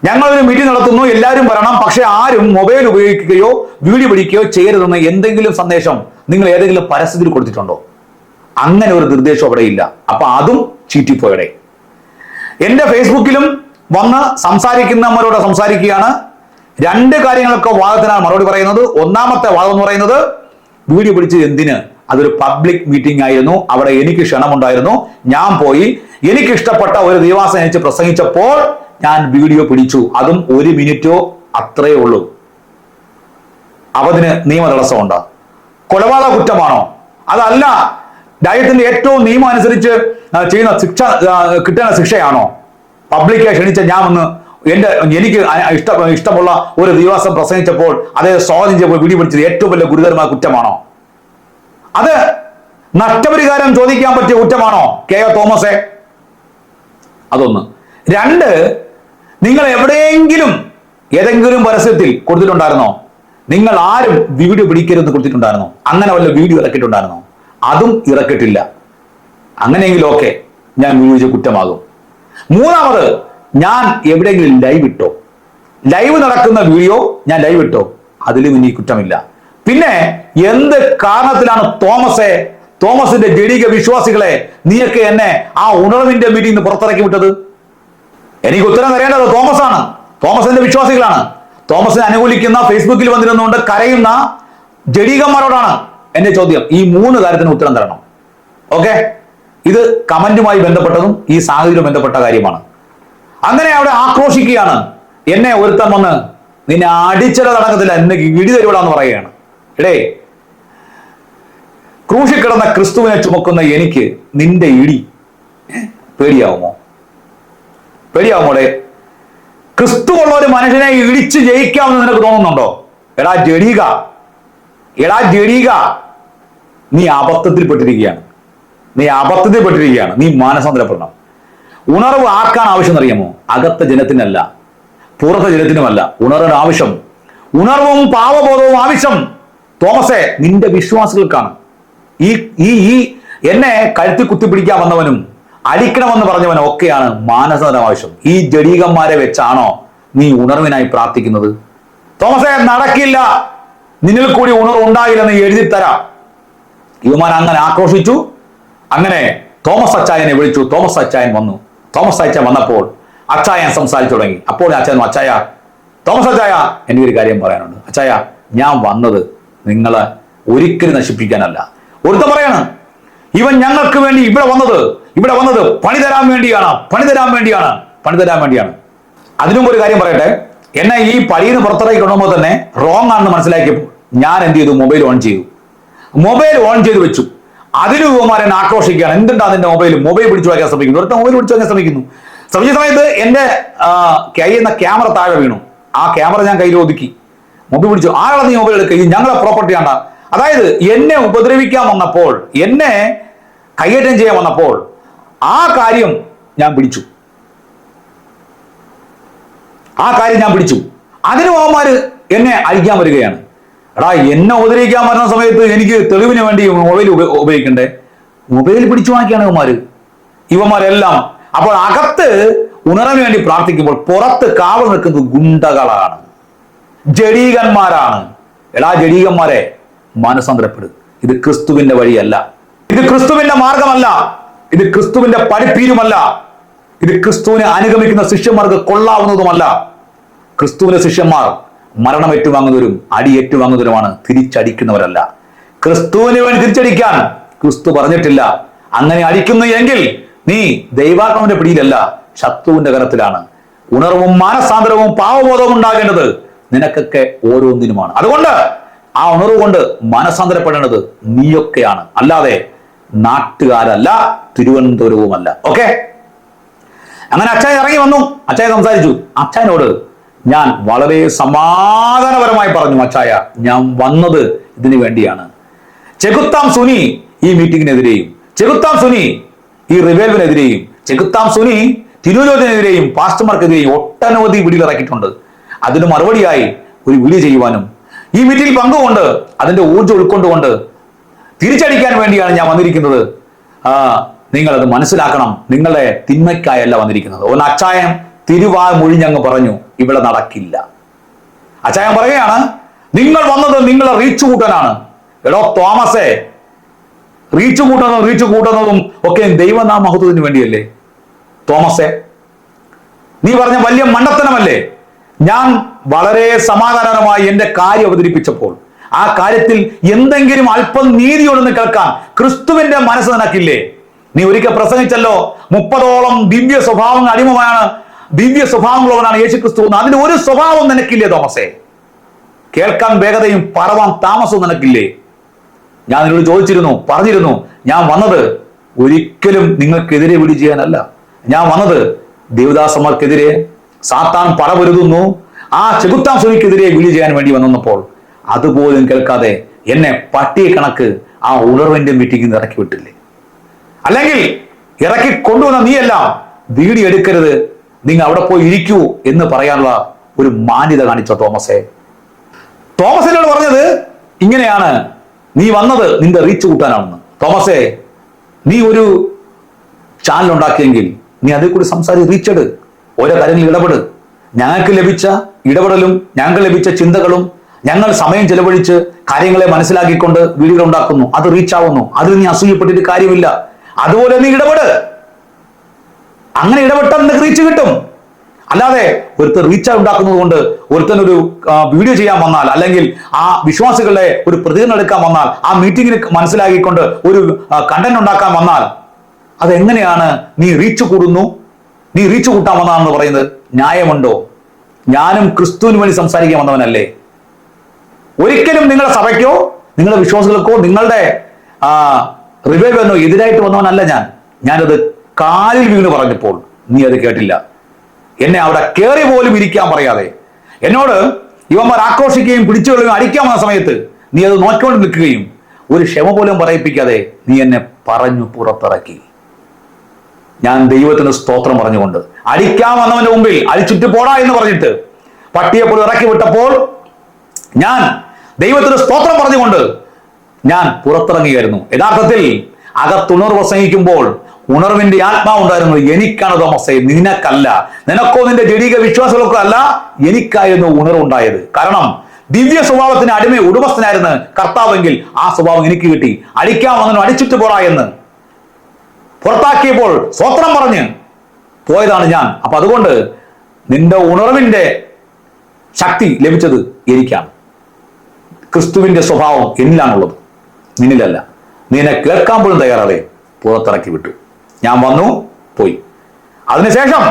ഞങ്ങളൊരു മീറ്റിംഗ് നടത്തുന്നു, എല്ലാവരും വരണം, പക്ഷെ ആരും മൊബൈൽ ഉപയോഗിക്കുകയോ വീഡിയോ പിടിക്കുകയോ ചെയ്യരുതെന്ന് എന്തെങ്കിലും സന്ദേശം നിങ്ങൾ ഏതെങ്കിലും പരസ്യത്തിൽ കൊടുത്തിട്ടുണ്ടോ? അങ്ങനെ ഒരു നിർദ്ദേശം അവിടെ ഇല്ല. അപ്പൊ അതും ചീറ്റിപ്പോയടെ. എന്റെ ഫേസ്ബുക്കിലും വന്ന് സംസാരിക്കുന്നവരോട് സംസാരിക്കുകയാണ്. രണ്ട് കാര്യങ്ങളൊക്കെ വാദത്തിനാണ് മറുപടി പറയുന്നത്. ഒന്നാമത്തെ വാദം എന്ന് പറയുന്നത്, വീഡിയോ പിടിച്ചത് എന്തിന്? അതൊരു പബ്ലിക് മീറ്റിംഗ് ആയിരുന്നു. അവിടെ എനിക്ക് ക്ഷണമുണ്ടായിരുന്നു. ഞാൻ പോയി എനിക്ക് ഇഷ്ടപ്പെട്ട ഒരു ദിവാസം അയച്ച് പ്രസംഗിച്ചപ്പോൾ ഞാൻ വീഡിയോ പിടിച്ചു. അതും 1 മിനിറ്റോ അത്രയേ ഉള്ളൂ. അവതിന് നിയമ തടസ്സമുണ്ടോ? കൊലപാതക കുറ്റമാണോ? അതല്ല, രാജ്യത്തിന്റെ ഏറ്റവും നിയമം അനുസരിച്ച് ചെയ്യുന്ന ശിക്ഷ കിട്ടുന്ന ശിക്ഷയാണോ? പബ്ലിക്കായി ക്ഷണിച്ച ഞാൻ വന്ന് എനിക്ക് ഇഷ്ടമുള്ള ഒരു ദിവാസം പ്രസംഗിച്ചപ്പോൾ അതേ സ്വാഗതം ചെയ്തപ്പോൾ വീഡിയോ പിടിച്ചത് ഏറ്റവും വലിയ ഗുരുതരമായ കുറ്റമാണോ? അത് നഷ്ടപരിഹാരം ചോദിക്കാൻ പറ്റിയ കുറ്റമാണോ കെ തോമസേ? അതൊന്ന്. രണ്ട്, നിങ്ങൾ എവിടെയെങ്കിലും ഏതെങ്കിലും പരസ്യത്തിൽ കൊടുത്തിട്ടുണ്ടായിരുന്നോ? നിങ്ങൾ ആരും വീഡിയോ പിടിക്കരുതെന്ന് കൊടുത്തിട്ടുണ്ടായിരുന്നോ? അങ്ങനെ വല്ല വീഡിയോ ഇറക്കിയിട്ടുണ്ടായിരുന്നോ? അതും ഇറക്കിയിട്ടില്ല. അങ്ങനെയെങ്കിലും ഓക്കെ, ഞാൻ വീഡിയോ കുറ്റമാകും. മൂന്നാമത്, ഞാൻ എവിടെയെങ്കിലും ലൈവ് ഇട്ടോ, ലൈവ് നടക്കുന്ന വീഡിയോ ഞാൻ ലൈവ് ഇട്ടോ, അതിലും ഇനി കുറ്റമില്ല. പിന്നെ എന്ത് കാരണത്തിലാണ് തോമസിന്റെ ജഡിക വിശ്വാസികളെ നീയൊക്കെ എന്നെ ആ ഉണർവിന്റെ മീറ്റിംഗ് പുറത്തിറക്കി വിട്ടത്? എനിക്ക് ഉത്തരം തരേണ്ടത് തോമസ് ആണ്, തോമസിന്റെ വിശ്വാസികളാണ്. തോമസിനെ അനുകൂലിക്കുന്ന ഫേസ്ബുക്കിൽ വന്നിരുന്നുകൊണ്ട് കരയുന്ന ജഡീകന്മാരോടാണ് എന്റെ ചോദ്യം. ഈ 3 കാര്യത്തിന് ഉത്തരം തരണം. ഓക്കെ, ഇത് കമന്റുമായി ബന്ധപ്പെട്ടതും ഈ സാഹചര്യം ബന്ധപ്പെട്ട കാര്യമാണ്. അങ്ങനെ അവിടെ ആക്രോശിക്കുകയാണ്. എന്നെ ഒരുത്തൻ വന്ന് നിന്നെ അടിച്ചല നടക്കത്തില്ല, എന്നെ ഇടി തരുവിടാന്ന് പറയുകയാണ്. എടേ, ക്രൂശിൽ കിടന്ന ക്രിസ്തുവിനെ ചുമക്കുന്ന എനിക്ക് നിന്റെ ഇടി പേടിയാവുമോ? പേടിയാവുമോടെ? ക്രിസ്തു ഉള്ള ഒരു മനുഷ്യനെ ഇടിച്ച് ജയിക്കാമെന്ന് നിനക്ക് തോന്നുന്നുണ്ടോ? എടാ ജഡീക, നീ അബദ്ധത്തിൽപ്പെട്ടിരിക്കുകയാണ്. നീ മാനസാന്തരപ്പെടണം. ഉണർവ് ആർക്കാണ് ആവശ്യം എന്നറിയാമോ? അകത്തെ ജനത്തിനല്ല, പുറത്തെ ജനത്തിനുമല്ല. ഉണർവിന് ആവശ്യം, ഉണർവും പാവബോധവും ആവശ്യം തോമസേ നിന്റെ വിശ്വാസികൾക്കാണ്. ഈ എന്നെ കഴുത്തി കുത്തിപ്പിടിക്കാൻ വന്നവനും അടിക്കണമെന്ന് പറഞ്ഞവനും ഒക്കെയാണ് മാനസാന്തരം ആവശ്യം. ഈ ജഡീകന്മാരെ വെച്ചാണോ നീ ഉണർവിനായി പ്രാർത്ഥിക്കുന്നത്? തോമസേ നടക്കില്ല, നിന്നിൽ കൂടി ഉണർവ് ഉണ്ടായില്ലെന്ന് എഴുതി തരാം. ഇവന്മാർ അങ്ങനെ ആക്രോശിച്ചു. അങ്ങനെ തോമസ് അച്ചായനെ വിളിച്ചു. തോമസ് അച്ചായൻ വന്നു. തോമസ് അച്ചായൻ വന്നപ്പോൾ അച്ചായൻ സംസാരിച്ചു തുടങ്ങി. അപ്പോൾ അച്ചായൻ, തോമസ് അച്ചായ, എനിക്കൊരു കാര്യം പറയാനുണ്ട്. അച്ചായ, ഞാൻ വന്നത് നിങ്ങളെ ഒരിക്കലും നശിപ്പിക്കാനല്ല. ഒരുത്ത പറയാണ്, ഇവൻ ഞങ്ങൾക്ക് വേണ്ടി ഇവിടെ വന്നത് പണി തരാൻ വേണ്ടിയാണ്. അതിനും ഒരു കാര്യം പറയട്ടെ. എന്നെ ഈ പടിയിൽ നിന്ന് പുറത്തിറക്കി കൊണ്ടുപോകുമ്പോൾ തന്നെ റോങ് ആണെന്ന് മനസ്സിലാക്കിയപ്പോൾ ഞാൻ എന്ത് ചെയ്തു? മൊബൈൽ ഓൺ ചെയ്തു വെച്ചു. അതിന് യുവമാരെ ആക്രോശിക്കുകയാണ്. എന്തുണ്ടാ നിന്റെ മൊബൈൽ പിടിച്ചു വയ്ക്കാൻ ശ്രമിക്കുന്നു. ഒരുത്ത മൊബൈൽ പിടിച്ചു വയ്ക്കാൻ ശ്രമിച്ച സമയത്ത് എന്റെ കയ്യിൽ നിന്ന് ക്യാമറ താഴെ വീണു. ആ ക്യാമറ ഞാൻ കയ്യിൽ ഒതുക്കി. മൊബൈൽ പിടിച്ചു. ആരാണ് നീ മൊബൈൽ എടുക്കുക? ഞങ്ങളെ പ്രോപ്പർട്ടി ആണ്. അതായത് എന്നെ ഉപദ്രവിക്കാൻ വന്നപ്പോൾ, എന്നെ കയ്യേറ്റം ചെയ്യാൻ വന്നപ്പോൾ ആ കാര്യം ഞാൻ പിടിച്ചു. അതിന് അവന്മാര് എന്നെ അഴിക്കാൻ വരികയാണ്. എടാ, എന്നെ ഉപദ്രവിക്കാൻ വരുന്ന സമയത്ത് എനിക്ക് തെളിവിന് വേണ്ടി മൊബൈൽ ഉപയോഗിക്കണ്ടേ? മൊബൈൽ പിടിച്ചു വാങ്ങിക്കുകയാണ് ഇവന്മാരെല്ലാം. അപ്പോൾ അകത്ത് ഉണർവിന് വേണ്ടി പ്രാർത്ഥിക്കുമ്പോൾ പുറത്ത് കാവൽ നിൽക്കുന്നത് ഗുണ്ടകളാണ്, ജഡീകന്മാരാണ്. എടാ ജഡീകന്മാരെ, മാനസാന്തരപ്പെടുക. ഇത് ക്രിസ്തുവിന്റെ വഴിയല്ല, ഇത് ക്രിസ്തുവിന്റെ മാർഗമല്ല, ഇത് ക്രിസ്തുവിന്റെ പഠിപ്പീരുമല്ല, ഇത് ക്രിസ്തുവിനെ അനുഗമിക്കുന്ന ശിഷ്യന്മാർക്ക് കൊള്ളാവുന്നതുമല്ല. ക്രിസ്തുവിന്റെ ശിഷ്യന്മാർ മരണം ഏറ്റുവാങ്ങുന്നവരും അടി ഏറ്റുവാങ്ങുന്നവരുമാണ്, തിരിച്ചടിക്കുന്നവരല്ല. ക്രിസ്തുവിന് വേണ്ടി തിരിച്ചടിക്കാൻ ക്രിസ്തു പറഞ്ഞിട്ടില്ല. അങ്ങനെ അടിക്കുന്നു എങ്കിൽ നീ ദൈവാത്മാവിന്റെ പിടിയിലല്ല, ശത്രുവിന്റെ കരത്തിലാണ്. ഉണർവും മാനസാന്തരവും പാവബോധവും ഉണ്ടാകേണ്ടത് നിനക്കൊക്കെ ഓരോന്നിനുമാണ്. അതുകൊണ്ട് ആ ഉണർവ് കൊണ്ട് മാനസാന്തരപ്പെടേണ്ടത് നീയൊക്കെയാണ്, അല്ലാതെ നാട്ടുകാരല്ല, തിരുവനന്തപുരവുമല്ല. ഓക്കെ, അങ്ങനെ അച്ചായൻ ഇറങ്ങി വന്നു. അച്ചായൻ സംസാരിച്ചു. അച്ചായനോട് ഞാൻ വളരെ സമാധാനപരമായി പറഞ്ഞു, അച്ചായ, ഞാൻ വന്നത് ഇതിനു വേണ്ടിയാണ്. ചെകുത്താം സുനി ഈ മീറ്റിംഗിനെതിരെയും, ചെകുത്താം സുനി ഈ റിവൈവലിനെതിരെയും, ചെകുത്താം സുനി തിരുവോധനെതിരെയും പാസ്റ്റർമാർക്കെതിരെയും ഒട്ടനവധി വീഡിയോ ഇറക്കിയിട്ടുണ്ട്. അതിന് മറുപടിയായി ഒരു വീഡിയോ ചെയ്യുവാനും ഈ മീറ്റിംഗിൽ പങ്കുകൊണ്ട് അതിന്റെ ഊർജ്ജം ഉൾക്കൊണ്ടുകൊണ്ട് തിരിച്ചടിക്കാൻ വേണ്ടിയാണ് ഞാൻ വന്നിരിക്കുന്നത്. നിങ്ങളത് മനസ്സിലാക്കണം. നിങ്ങളെ തിന്മയ്ക്കായല്ല വന്നിരിക്കുന്നത്. ഒന്ന് അച്ചായൻ തിരുവാമൊഴിഞ്ഞങ്ങ് പറഞ്ഞു, ഇവിടെ നടക്കില്ല. അച്ചായൻ പറയുകയാണ്, നിങ്ങൾ വന്നത് നിങ്ങളെ റീച്ച് കൂട്ടാനാണ്. എടോ തോമസേ, റീച്ച് കൂട്ടുന്നതും ഒക്കെ ദൈവനാമ മഹത്വത്തിന് വേണ്ടിയല്ലേ? തോമസേ, നീ പറഞ്ഞ വലിയ മണ്ടത്തനമല്ലേ? ഞാൻ വളരെ സമാധാനമായി എന്റെ കാര്യം അവതരിപ്പിച്ചപ്പോൾ ആ കാര്യത്തിൽ എന്തെങ്കിലും അല്പം നീതിയോടൊന്ന് കേൾക്കാൻ ക്രിസ്തുവിന്റെ മനസ്സ് നിനക്കില്ലേ? നീ ഒരിക്കൽ പ്രസംഗിച്ചല്ലോ, 30ഓളം ദിവ്യ സ്വഭാവങ്ങളുള്ളവനാണ് യേശു ക്രിസ്തു. അതിന്റെ ഒരു സ്വഭാവം നിനക്കില്ലേ തോമസേ? കേൾക്കാൻ വേഗതയും പറവാൻ താമസവും നിനക്കില്ലേ? ഞാൻ നിന്നോട് പറഞ്ഞിരുന്നു, ഞാൻ വന്നത് ഒരിക്കലും നിങ്ങൾക്കെതിരെ വിളി ചെയ്യാനല്ല. ഞാൻ വന്നത് ദേവദാസന്മാർക്കെതിരെ സാത്താൻ പടപൊരുതുന്നു, ആ ചെകുത്താം സുനിക്കെതിരെ വിളി ചെയ്യാൻ വേണ്ടി വന്നപ്പോൾ അതുപോലും കേൾക്കാതെ എന്നെ പട്ടിയെ കണക്ക് ആ ഉണർവിന്റെ മീറ്റിംഗിൽ നിന്ന് ഇറക്കി വിട്ടില്ലേ? അല്ലെങ്കിൽ ഇറക്കി കൊണ്ടുവന്ന നീയെല്ലാം വീഡിയോ എടുക്കരുത്, നിങ്ങൾ അവിടെ പോയി ഇരിക്കൂ എന്ന് പറയാനുള്ള ഒരു മാന്യത കാണിച്ചോ തോമസേ? തോമസിനോട് പറഞ്ഞത് ഇങ്ങനെയാണ്, നീ വന്നത് നിന്റെ റീച്ച് കൂട്ടാനാണെന്ന്. തോമസേ, നീ ഒരു ചാനൽ ഉണ്ടാക്കിയെങ്കിൽ നീ അതിൽ കൂടി റീച്ചെട്, ഓരോ കാര്യങ്ങളിൽ ഇടപെട്. ഞങ്ങൾക്ക് ലഭിച്ച ഇടപെടലും ഞങ്ങൾക്ക് ലഭിച്ച ചിന്തകളും ഞങ്ങൾ സമയം ചെലവഴിച്ച് കാര്യങ്ങളെ മനസ്സിലാക്കിക്കൊണ്ട് വീഡിയോകൾ ഉണ്ടാക്കുന്നു, അത് റീച്ച് ആവുന്നു. അതിൽ നീ അസൂയപ്പെട്ടിട്ട് കാര്യമില്ല. അതുപോലെ നീ ഇടപെട്. അങ്ങനെ ഇടപെട്ടാൽ നിനക്ക് റീച്ച് കിട്ടും. അല്ലാതെ ഒരുത്തൻ റീച്ച് ഉണ്ടാക്കുന്നത് കൊണ്ട് ഒരുത്തൻ ഒരു വീഡിയോ ചെയ്യാൻ വന്നാൽ, അല്ലെങ്കിൽ ആ വിശ്വാസികളുടെ ഒരു പ്രതികരണം എടുക്കാൻ വന്നാൽ, ആ മീറ്റിങ്ങിന് മനസ്സിലാക്കിക്കൊണ്ട് ഒരു കണ്ടന്റ് ഉണ്ടാക്കാൻ വന്നാൽ, അതെങ്ങനെയാണ് നീ റീച്ച് കൂടുന്നു, നീ റീച്ച് കൂട്ടാൻ വന്നതാണെന്ന് പറയുന്നത്? ന്യായമുണ്ടോ? ഞാനും ക്രിസ്തുവിന് വേണ്ടി സംസാരിക്കാൻ വന്നവനല്ലേ? ഒരിക്കലും നിങ്ങളുടെ സഭയ്ക്കോ നിങ്ങളുടെ വിശ്വാസികൾക്കോ നിങ്ങളുടെ റിവൈവലിനോ എതിരായിട്ട് വന്നവനല്ല ഞാനത് കാലിൽ വീണ് പറഞ്ഞപ്പോൾ നീ അത് കേട്ടില്ല. എന്നെ അവിടെ കയറി പോലും ഇരിക്കാൻ പറയാതെ എന്നോട് ഇവന്മാർ ആക്രോശിക്കുകയും പിടിച്ചുകൊള്ളുകയും അടിക്കാൻ വന്ന സമയത്ത് നീ അത് നോക്കിക്കൊണ്ട് നിൽക്കുകയും ഒരു ക്ഷമ പോലും പറയിപ്പിക്കാതെ നീ എന്നെ പറഞ്ഞു പുറത്തിറക്കി. ഞാൻ ദൈവത്തിന് സ്തോത്രം പറഞ്ഞുകൊണ്ട് അടിക്കാൻ വന്നവന്റെ മുമ്പിൽ അടിച്ചുറ്റ് പോടാ എന്ന് പറഞ്ഞിട്ട് പട്ടിയെ പോലും ഇറക്കി വിട്ടപ്പോൾ ഞാൻ ദൈവത്തിന് സ്തോത്രം പറഞ്ഞുകൊണ്ട് ഞാൻ പുറത്തിറങ്ങിയായിരുന്നു. യഥാർത്ഥത്തിൽ അകത്തുണർവ് പ്രസംഗിക്കുമ്പോൾ ഉണർവിന്റെ ആത്മാവുണ്ടായിരുന്നത് എനിക്കാണ് തോമസേ, നിനക്കല്ല. നിനക്കോ നിന്റെ ജഡീക വിശ്വാസങ്ങൾക്കോ അല്ല, എനിക്കായിരുന്നു ഉണർവുണ്ടായത്. കാരണം ദിവ്യ സ്വഭാവത്തിന് അടിമ ഉടമസ്ഥനായിരുന്നു കർത്താവെങ്കിൽ ആ സ്വഭാവം എനിക്ക് കിട്ടി. അടിക്കാൻ വന്നതിനും അടിച്ചിട്ട് പോടാ എന്ന് പുറത്താക്കിയപ്പോൾ സ്തോത്രം പറഞ്ഞ് പോയതാണ് ഞാൻ. അപ്പൊ അതുകൊണ്ട് നിന്റെ ഉണർവിന്റെ ശക്തി ലഭിച്ചത് എനിക്കാണ്. ക്രിസ്തുവിന്റെ സ്വഭാവം എന്നിലാണുള്ളത്, നിന്നിലല്ല. നീ എന്നെ കേൾക്കാൻ പോലും തയ്യാറാതെ പുറത്തിറക്കി വിട്ടു. ഞാൻ വന്നു, പോയി. അതിനുശേഷം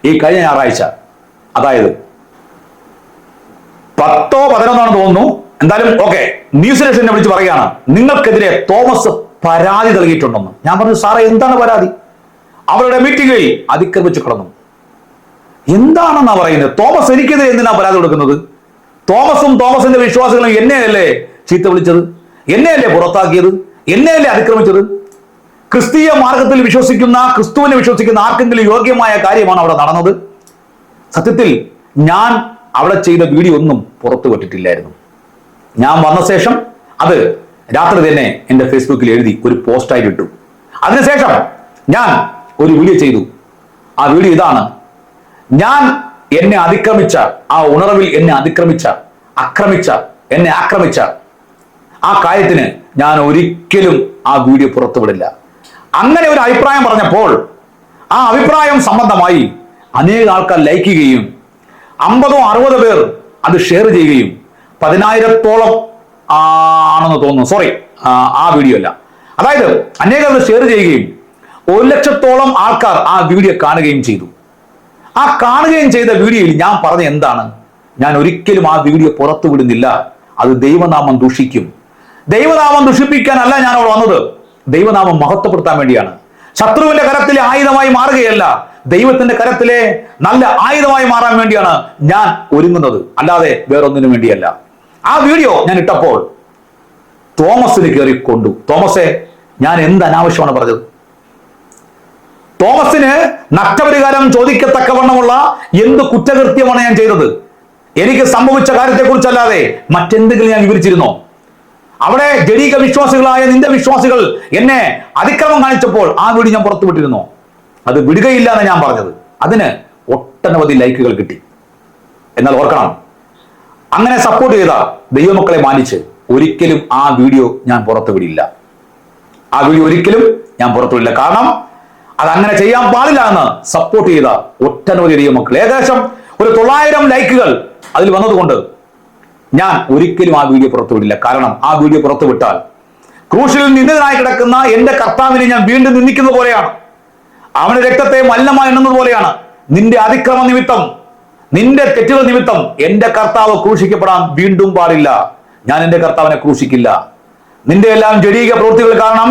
ഈ കഴിഞ്ഞ ഞായറാഴ്ച, അതായത് 10 or 11 തോന്നുന്നു, എന്തായാലും ഓക്കെ, ന്യൂസ് സ്റ്റേഷനെ വിളിച്ച് പറയുകയാണ്, നിങ്ങൾക്കെതിരെ തോമസ് പരാതി നൽകിയിട്ടുണ്ടെന്ന്. ഞാൻ പറഞ്ഞു, സാറേ എന്താണ് പരാതി? അവരുടെ മീറ്റിംഗിൽ അതിക്രമിച്ചു കിടന്നു. എന്താണെന്നാ പറയുന്നത്? തോമസ് എനിക്കെതിരെ എന്തിനാ പരാതി കൊടുക്കുന്നത്? തോമസും തോമസിന്റെ വിശ്വാസികളും എന്നെയല്ലേ ചീത്ത വിളിച്ചത്, എന്നെയല്ലേ പുറത്താക്കിയത്, എന്നെയല്ലേ അതിക്രമിച്ചത്? ക്രിസ്തീയ മാർഗത്തിൽ വിശ്വസിക്കുന്ന, ക്രിസ്തുവിനെ വിശ്വസിക്കുന്ന ആർക്കെങ്കിലും യോഗ്യമായ കാര്യമാണ് അവിടെ നടന്നത്? സത്യത്തിൽ ഞാൻ അവിടെ ചെയ്ത വീഡിയോ ഒന്നും പുറത്തു വിട്ടിട്ടില്ലായിരുന്നു. ഞാൻ വന്ന ശേഷം അത് രാത്രി തന്നെ എൻ്റെ ഫേസ്ബുക്കിൽ എഴുതി ഒരു പോസ്റ്റായിട്ട് ഇട്ടു. അതിനുശേഷം ഞാൻ ഒരു വീഡിയോ ചെയ്തു. ആ വീഡിയോ ഇതാണ്: ഞാൻ എന്നെ അതിക്രമിച്ച, ആ ഉണർവിൽ എന്നെ എന്നെ ആക്രമിച്ച ആ കാര്യത്തിന് ഞാൻ ഒരിക്കലും ആ വീഡിയോ പുറത്തുവിടില്ല. അങ്ങനെ ഒരു അഭിപ്രായം പറഞ്ഞപ്പോൾ ആ അഭിപ്രായം സംബന്ധമായി അനേക ആൾക്കാർ ലൈക്ക് ചെയ്യുകയും 50 or 60 പേർ അത് ഷെയർ ചെയ്യുകയും 10,000-ഓളം ആണെന്ന് തോന്നുന്നു, സോറി, ആ വീഡിയോ അല്ല, അതായത് അനേകം അത് ഷെയർ ചെയ്യുകയും 1,00,000-ഓളം ആൾക്കാർ ആ വീഡിയോ കാണുകയും ചെയ്തു. ആ കാണുകയും ചെയ്ത വീഡിയോയിൽ ഞാൻ പറഞ്ഞ എന്താണ്? ഞാൻ ഒരിക്കലും ആ വീഡിയോ പുറത്തു വിടുന്നില്ല, അത് ദൈവനാമം ദുഷിക്കും. ദൈവനാമം ദുഷിപ്പിക്കാനല്ല ഞാൻ അവിടെ വന്നത്, ദൈവനാമം മഹത്വപ്പെടുത്താൻ വേണ്ടിയാണ്. ശത്രുവിന്റെ കരത്തിലെ ആയുധമായി മാറുകയല്ല, ദൈവത്തിന്റെ കരത്തിലെ നല്ല ആയുധമായി മാറാൻ വേണ്ടിയാണ് ഞാൻ ഒരുങ്ങുന്നത്, അല്ലാതെ വേറൊന്നിനു വേണ്ടിയല്ല. ആ വീഡിയോ ഞാൻ ഇട്ടപ്പോൾ തോമസിന് കയറി കൊണ്ടു. തോമസേ, ഞാൻ എന്ത് അനാവശ്യമാണ് പറഞ്ഞത്? തോമസിന് നഷ്ടപരിഹാരം ചോദിക്കത്തക്കവണ്ണമുള്ള എന്ത് കുറ്റകൃത്യമാണ് ഞാൻ ചെയ്തത്? എനിക്ക് സംഭവിച്ച കാര്യത്തെക്കുറിച്ചല്ലാതെ മറ്റെന്തെങ്കിലും ഞാൻ വിവരിച്ചിരുന്നോ? അവിടെ ജഡീക വിശ്വാസികളായ നിന്റെ വിശ്വാസികൾ എന്നെ അതിക്രമം കാണിച്ചപ്പോൾ ആ വീഡിയോ ഞാൻ പുറത്തുവിട്ടിരുന്നോ? അത് വിടുകയില്ല എന്ന് ഞാൻ പറഞ്ഞത്. അതിന് ഒട്ടനവധി ലൈക്കുകൾ കിട്ടി. എന്നാൽ ഓർക്കണം, അങ്ങനെ സപ്പോർട്ട് ചെയ്ത ദൈവമക്കളെ മാനിച്ച് ഒരിക്കലും ആ വീഡിയോ ഞാൻ പുറത്തുവിടില്ല. ആ വീഡിയോ ഒരിക്കലും ഞാൻ പുറത്തുവിടില്ല. കാരണം അത് അങ്ങനെ ചെയ്യാൻ പാടില്ല എന്ന് സപ്പോർട്ട് ചെയ്ത ഒട്ടനവധി ദൈവമക്കൾ, ഏകദേശം ഒരു 900 ലൈക്കുകൾ അതിൽ വന്നതുകൊണ്ട് ഞാൻ ഒരിക്കലും ആ വീഡിയോ പുറത്തുവിടില്ല. കാരണം ആ വീഡിയോ പുറത്തുവിട്ടാൽ ക്രൂശിൽ നിന്ദിതനായി കിടക്കുന്ന എന്റെ കർത്താവിനെ ഞാൻ വീണ്ടും നിന്ദിക്കുന്ന പോലെയാണ്, അവന്റെ രക്തത്തെ മലിനമായി എണ്ണുന്നത് പോലെയാണ്. നിന്റെ അതിക്രമ നിമിത്തം, നിന്റെ തെറ്റുകൾ നിമിത്തം എന്റെ കർത്താവ് ക്രൂശിക്കപ്പെടാൻ വീണ്ടും പാടില്ല. ഞാൻ എന്റെ കർത്താവിനെ ക്രൂശിക്കില്ല. നിന്റെ എല്ലാം ജഡീക പ്രവൃത്തികൾ കാരണം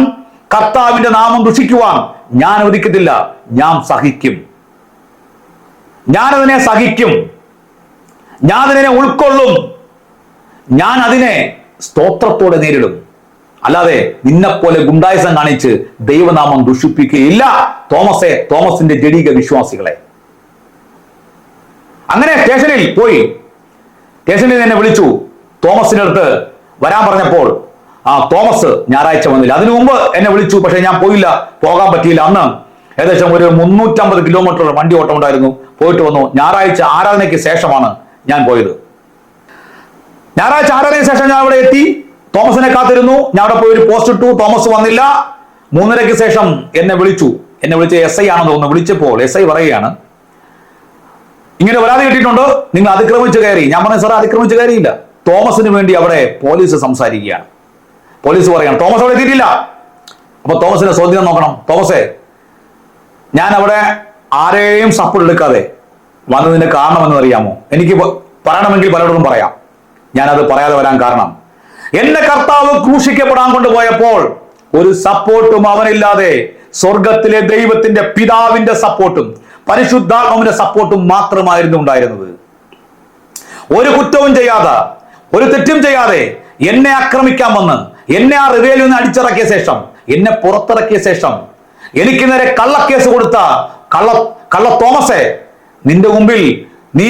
കർത്താവിന്റെ നാമം ദുഷിക്കുവാൻ ഞാൻ അനുവദിക്കത്തില്ല. ഞാൻ സഹിക്കും, ഞാനതിനെ സഹിക്കും, ഞാൻ അതിനെ ഉൾക്കൊള്ളും, ഞാൻ അതിനെ സ്തോത്രത്തോടെ നേരിടും. അല്ലാതെ നിന്നെപ്പോലെ ഗുണ്ടായുസം കാണിച്ച് ദൈവനാമം ദുഷിപ്പിക്കുകയില്ല തോമസേ, തോമസിന്റെ ജഡീക വിശ്വാസികളെ. അങ്ങനെ സ്റ്റേഷനിൽ പോയി, സ്റ്റേഷനിൽ എന്നെ വിളിച്ചു. തോമസിന്റെ അടുത്ത് വരാൻ പറഞ്ഞപ്പോൾ തോമസ് ഞായറാഴ്ച വന്നില്ല. അതിനു മുമ്പ് എന്നെ വിളിച്ചു, പക്ഷെ ഞാൻ പോയില്ല, പോകാൻ പറ്റിയില്ല. അന്ന് ഏകദേശം ഒരു 350 കിലോമീറ്റർ വണ്ടി ഓട്ടം ഉണ്ടായിരുന്നു, പോയിട്ട് വന്നു. ഞായറാഴ്ച ആരാധനയ്ക്ക് ശേഷമാണ് ഞാൻ പോയത്. ഞായറാഴ്ച ആരാധനയ്ക്ക് ശേഷം ഞാൻ അവിടെ എത്തി, തോമസിനെ കാത്തിരുന്നു. ഞാൻ അവിടെ പോയി ഒരു പോസ്റ്റ് ഇട്ടു, തോമസ് വന്നില്ല. 3:30 ശേഷം എന്നെ വിളിച്ച് SI ആണെന്ന് തോന്നുന്നു. വിളിച്ചപ്പോൾ SI പറയുകയാണ്, ഇങ്ങനെ പരാതി കിട്ടിയിട്ടുണ്ട്, നിങ്ങൾ അതിക്രമിച്ച് കയറി. ഞാൻ പറഞ്ഞു സാർ അതിക്രമിച്ച് കയറിയില്ല. തോമസിന് വേണ്ടി അവിടെ പോലീസ് സംസാരിക്കുകയാണ്. പോലീസ് പറയാണ് തോമസ് അവിടെ എത്തിയിട്ടില്ല. അപ്പൊ തോമസിന്റെ ചോദ്യം നോക്കണം. തോമസേ, ഞാൻ അവിടെ ആരെയും സപ്പോർട്ട് എടുക്കാതെ വന്നതിന്റെ കാരണമെന്ന് അറിയാമോ? എനിക്ക് പറയണമെങ്കിൽ പലരോടും പറയാം. ഞാനത് പറയാതെ വരാൻ കാരണം, എന്റെ കർത്താവ് ക്രൂശിക്കപ്പെടാൻ കൊണ്ടുപോയപ്പോൾ ഒരു സപ്പോർട്ടും അവനില്ലാതെ സ്വർഗത്തിലെ ദൈവത്തിന്റെ പിതാവിന്റെ സപ്പോർട്ടും പരിശുദ്ധാത്മാവിന്റെ സപ്പോർട്ടും മാത്രമായിരുന്നു ഉണ്ടായിരുന്നത്. ഒരു കുറ്റവും ചെയ്യാതെ, ഒരു തെറ്റും ചെയ്യാതെ എന്നെ ആക്രമിക്കാൻ വന്ന് എന്നെ ആ റിവേലിൽ നിന്ന് അടിച്ചിറക്കിയ ശേഷം, എന്നെ പുറത്തിറക്കിയ ശേഷം എനിക്ക് നേരെ കള്ളക്കേസ് കൊടുത്ത കള്ള തോമസേ, നിന്റെ മുമ്പിൽ നീ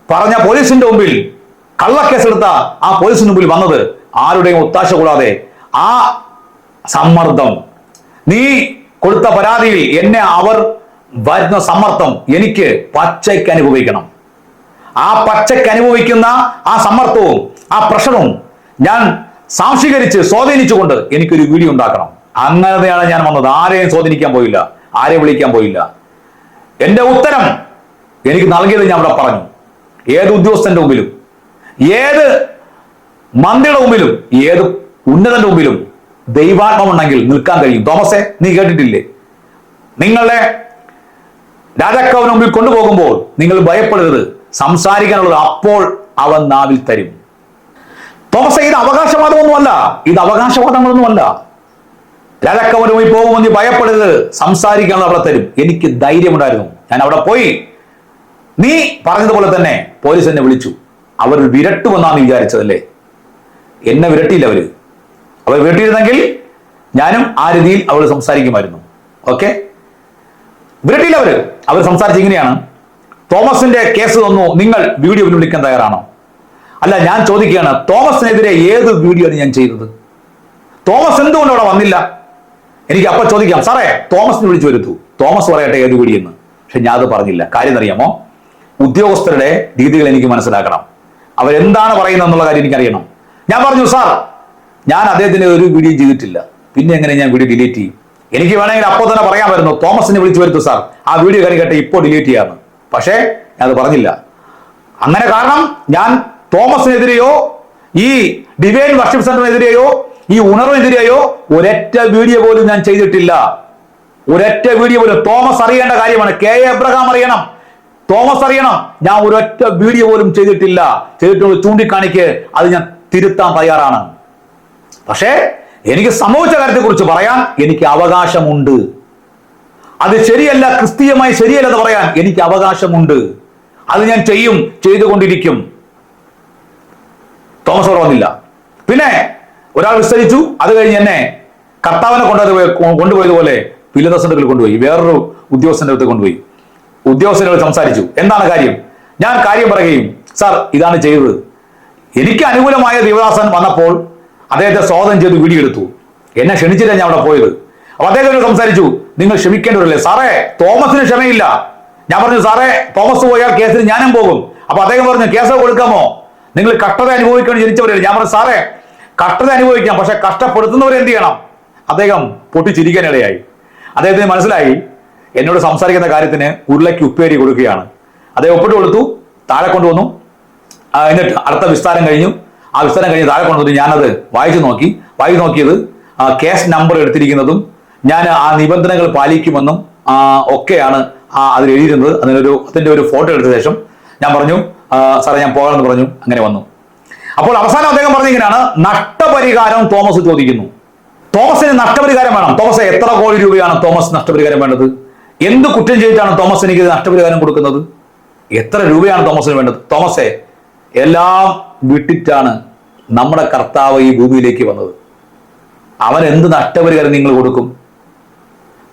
പറഞ്ഞ പോലീസിന്റെ മുമ്പിൽ കള്ളക്കേസ് എടുത്ത ആ പോലീസിന് മുമ്പിൽ വന്നത് ആരുടെയും ഒത്താശ കൂടാതെ, ആ സമ്മർദ്ദം, നീ കൊടുത്ത പരാതിയിൽ എന്നെ അവർ വരുന്ന സമ്മർദ്ദം എനിക്ക് പച്ചയ്ക്ക് അനുഭവിക്കണം. ആ പച്ചയ്ക്ക് അനുഭവിക്കുന്ന ആ സമ്മർദ്ദവും ആ പ്രഷറും ഞാൻ സാംശീകരിച്ച് സ്വാധീനിച്ചുകൊണ്ട് എനിക്കൊരു വീഡിയോ ഉണ്ടാക്കണം. അങ്ങനെയാണ് ഞാൻ വന്നത്. ആരെയും സ്വാധീനിക്കാൻ പോയില്ല, ആരെയും വിളിക്കാൻ പോയില്ല. എന്റെ ഉത്തരം എനിക്ക് നൽകിയത് ഞാൻ അവിടെ പറഞ്ഞു. ഏത് ഉദ്യോഗസ്ഥന്റെ മുമ്പിലും, ഏത് മന്ത്രിയുടെ മുമ്പിലും, ഏത് ഉന്നതന്റെ മുമ്പിലും ദൈവാത്മമുണ്ടെങ്കിൽ നിൽക്കാൻ കഴിയും. തോമസേ, നീ കേട്ടിട്ടില്ലേ, നിങ്ങളെ രാജാക്കവന് മുമ്പിൽ കൊണ്ടുപോകുമ്പോൾ നിങ്ങൾ ഭയപ്പെടരുത്, സംസാരിക്കാനുള്ളത് അപ്പോൾ അവൻ നാവിൽ തരും. തോമസേ, ഇത് അവകാശവാദമൊന്നുമല്ല, ഇത് അവകാശവാദങ്ങളൊന്നുമല്ല. രാജാക്കവന് മുമ്പിൽ പോകുമ്പോൾ നീ ഭയപ്പെടരുത്, സംസാരിക്കാനുള്ള അവിടെ തരും. എനിക്ക് ധൈര്യമുണ്ടായിരുന്നു. ഞാൻ അവിടെ പോയി. നീ പറഞ്ഞതുപോലെ തന്നെ പോലീസ് എന്നെ വിളിച്ചു. അവർ വിരട്ടുമെന്നാണ് വിചാരിച്ചതല്ലേ? എന്നെ വിരട്ടിയില്ല അവര്. അവർ വിരട്ടിയിരുന്നെങ്കിൽ ഞാനും ആ രീതിയിൽ അവൾ സംസാരിക്കുമായിരുന്നു. ഓക്കെ, വിരട്ടിയില്ല അവര്. അവർ സംസാരിച്ച് ഇങ്ങനെയാണ്, തോമസിന്റെ കേസ് തന്നു, നിങ്ങൾ വീഡിയോ പിൻവലിക്കാൻ തയ്യാറാണോ? അല്ല, ഞാൻ ചോദിക്കുകയാണ്, തോമസിനെതിരെ ഏത് വീഡിയോ ആണ് ഞാൻ ചെയ്തത്? തോമസ് എന്തുകൊണ്ട് അവിടെ വന്നില്ല? എനിക്ക് അപ്പൊ ചോദിക്കാം, സാറേ തോമസിനെ വിളിച്ചു വരുത്തു, തോമസ് പറയട്ടെ ഏത് വീഡിയോ എന്ന്. പക്ഷെ ഞാൻ അത് പറഞ്ഞില്ല. കാര്യം അറിയാമോ? ഉദ്യോഗസ്ഥരുടെ രീതികൾ എനിക്ക് മനസ്സിലാക്കണം. അവരെന്താണ് പറയുന്നത് എന്നുള്ള കാര്യം എനിക്കറിയണം. ഞാൻ പറഞ്ഞു, സാർ ഞാൻ അദ്ദേഹത്തിന് ഒരു വീഡിയോ ചെയ്തിട്ടില്ല, പിന്നെ എങ്ങനെ ഞാൻ വീഡിയോ ഡിലീറ്റ് ചെയ്യും? എനിക്ക് വേണമെങ്കിൽ അപ്പോൾ തന്നെ പറയാമായിരുന്നു, തോമസിനെ വിളിച്ചു വരുത്തു സാർ, ആ വീഡിയോ കാര്യം കേട്ടെ ഇപ്പോൾ ഡിലീറ്റ് ചെയ്യാമെന്ന്. പക്ഷേ ഞാൻ അത് പറഞ്ഞില്ല. അങ്ങനെ കാരണം ഞാൻ തോമസിനെതിരെയോ ഈ ഡിവൈൻ വർഷിപ്പ് സെന്ററിനെതിരെയോ ഈ ഉണർവിനെതിരെയോ ഒരൊറ്റ വീഡിയോ പോലും ഞാൻ ചെയ്തിട്ടില്ല. ഒരൊറ്റ വീഡിയോ പോലും. തോമസ് അറിയേണ്ട കാര്യമാണ്, കെ എബ്രഹാം അറിയണം, തോമസ് അറിയണം, ഞാൻ ഒരൊറ്റ വീഡിയോ പോലും ചെയ്തിട്ടില്ല. ചെയ്തിട്ടുള്ള ചൂണ്ടിക്കാണിക്ക് അത് ഞാൻ തിരുത്താൻ തയ്യാറാണ്. പക്ഷേ എനിക്ക് സംഭവിച്ച കാര്യത്തെ കുറിച്ച് പറയാൻ എനിക്ക് അവകാശമുണ്ട്. അത് ശരിയല്ല, ക്രിസ്തീയമായി ശരിയല്ലെന്ന് പറയാൻ എനിക്ക് അവകാശമുണ്ട്. അത് ഞാൻ ചെയ്യും, ചെയ്തുകൊണ്ടിരിക്കും. തോമസ് അവിടെ വന്നില്ല. പിന്നെ ഒരാൾ വിസ്തരിച്ചു. അത് കഴിഞ്ഞ് എന്നെ കർത്താവിനെ കൊണ്ടുപോയതുപോലെ പിലാത്തോസിന്റെ കൊണ്ടുപോയി, വേറൊരു ഉദ്യോഗസ്ഥന്റെ അടുത്ത് കൊണ്ടുപോയി. ഉദ്യോഗസ്ഥനോട് സംസാരിച്ചു. എന്താണ് കാര്യം? ഞാൻ കാര്യം പറയുകയും, സാർ ഇതാണ് ചെയ്തത്. എനിക്ക് അനുകൂലമായ ദേവദാസൻ വന്നപ്പോൾ അദ്ദേഹത്തെ സ്വാഗതം ചെയ്ത് വീഡിയോ എടുത്തു. എന്നെ ക്ഷണിച്ചില്ല ഞാൻ അവിടെ പോയത്. അപ്പൊ അദ്ദേഹത്തോട് സംസാരിച്ചു, നിങ്ങൾ ക്ഷമിക്കേണ്ടവരല്ലേ? സാറേ തോമസിന് ക്ഷമയില്ല. ഞാൻ പറഞ്ഞു, സാറേ തോമസ് പോയാൽ കേസിന് ഞാനും പോകും. അപ്പൊ അദ്ദേഹം പറഞ്ഞു, കേസ് കൊടുക്കാമോ? നിങ്ങൾ കഷ്ടത അനുഭവിക്കാൻ ജനിച്ചവരല്ലേ? ഞാൻ പറഞ്ഞു, സാറേ കഷ്ടത അനുഭവിക്കാം, പക്ഷെ കഷ്ടപ്പെടുത്തുന്നവരെ എന്ത് ചെയ്യണം? അദ്ദേഹം പൊട്ടിച്ചിരിക്കാനിടയായി. അദ്ദേഹത്തിന് മനസ്സിലായി എന്നോട് സംസാരിക്കുന്ന കാര്യത്തിന് ഉരുളയ്ക്ക് ഉപ്പേരി കൊടുക്കുകയാണ്. അദ്ദേഹം ഒപ്പിട്ട് കൊടുത്തു, താഴെ കൊണ്ടുവന്നു. എന്നിട്ട് അടുത്ത വിസ്താരം കഴിഞ്ഞു. ആ വിസ്താരം കഴിഞ്ഞ് താഴെ കൊണ്ടുവന്നു. ഞാനത് വായിച്ചു നോക്കിയത് കേസ് നമ്പർ എടുത്തിരിക്കുന്നതും ഞാൻ ആ നിബന്ധനകൾ പാലിക്കുമെന്നും ഒക്കെയാണ് അതിൽ എഴുതിയിരുന്നത്. അതിന്റെ ഒരു ഫോട്ടോ എടുത്ത ശേഷം ഞാൻ പറഞ്ഞു, സാറേ ഞാൻ പോകാമെന്ന് പറഞ്ഞു. അങ്ങനെ വന്നു. അപ്പോൾ അവസാനം അദ്ദേഹം പറഞ്ഞിങ്ങനെയാണ്, നഷ്ടപരിഹാരം തോമസ് ചോദിക്കുന്നു. തോമസിന് നഷ്ടപരിഹാരം വേണം. തോമസ് എത്ര കോടി രൂപയാണ് തോമസ് നഷ്ടപരിഹാരം വേണ്ടത്? എന്ത് കുറ്റം ചെയ്തിട്ടാണ് തോമസ് എനിക്ക് നഷ്ടപരിഹാരം കൊടുക്കുന്നത്? എത്ര രൂപയാണ് തോമസിന് വേണ്ടത്? തോമസെ, എല്ലാം വിട്ടിട്ടാണ് നമ്മുടെ കർത്താവ് ഈ ഭൂമിയിലേക്ക് വന്നത്. അവൻ എന്ത് നഷ്ടപരിഹാരം നിങ്ങൾ കൊടുക്കും?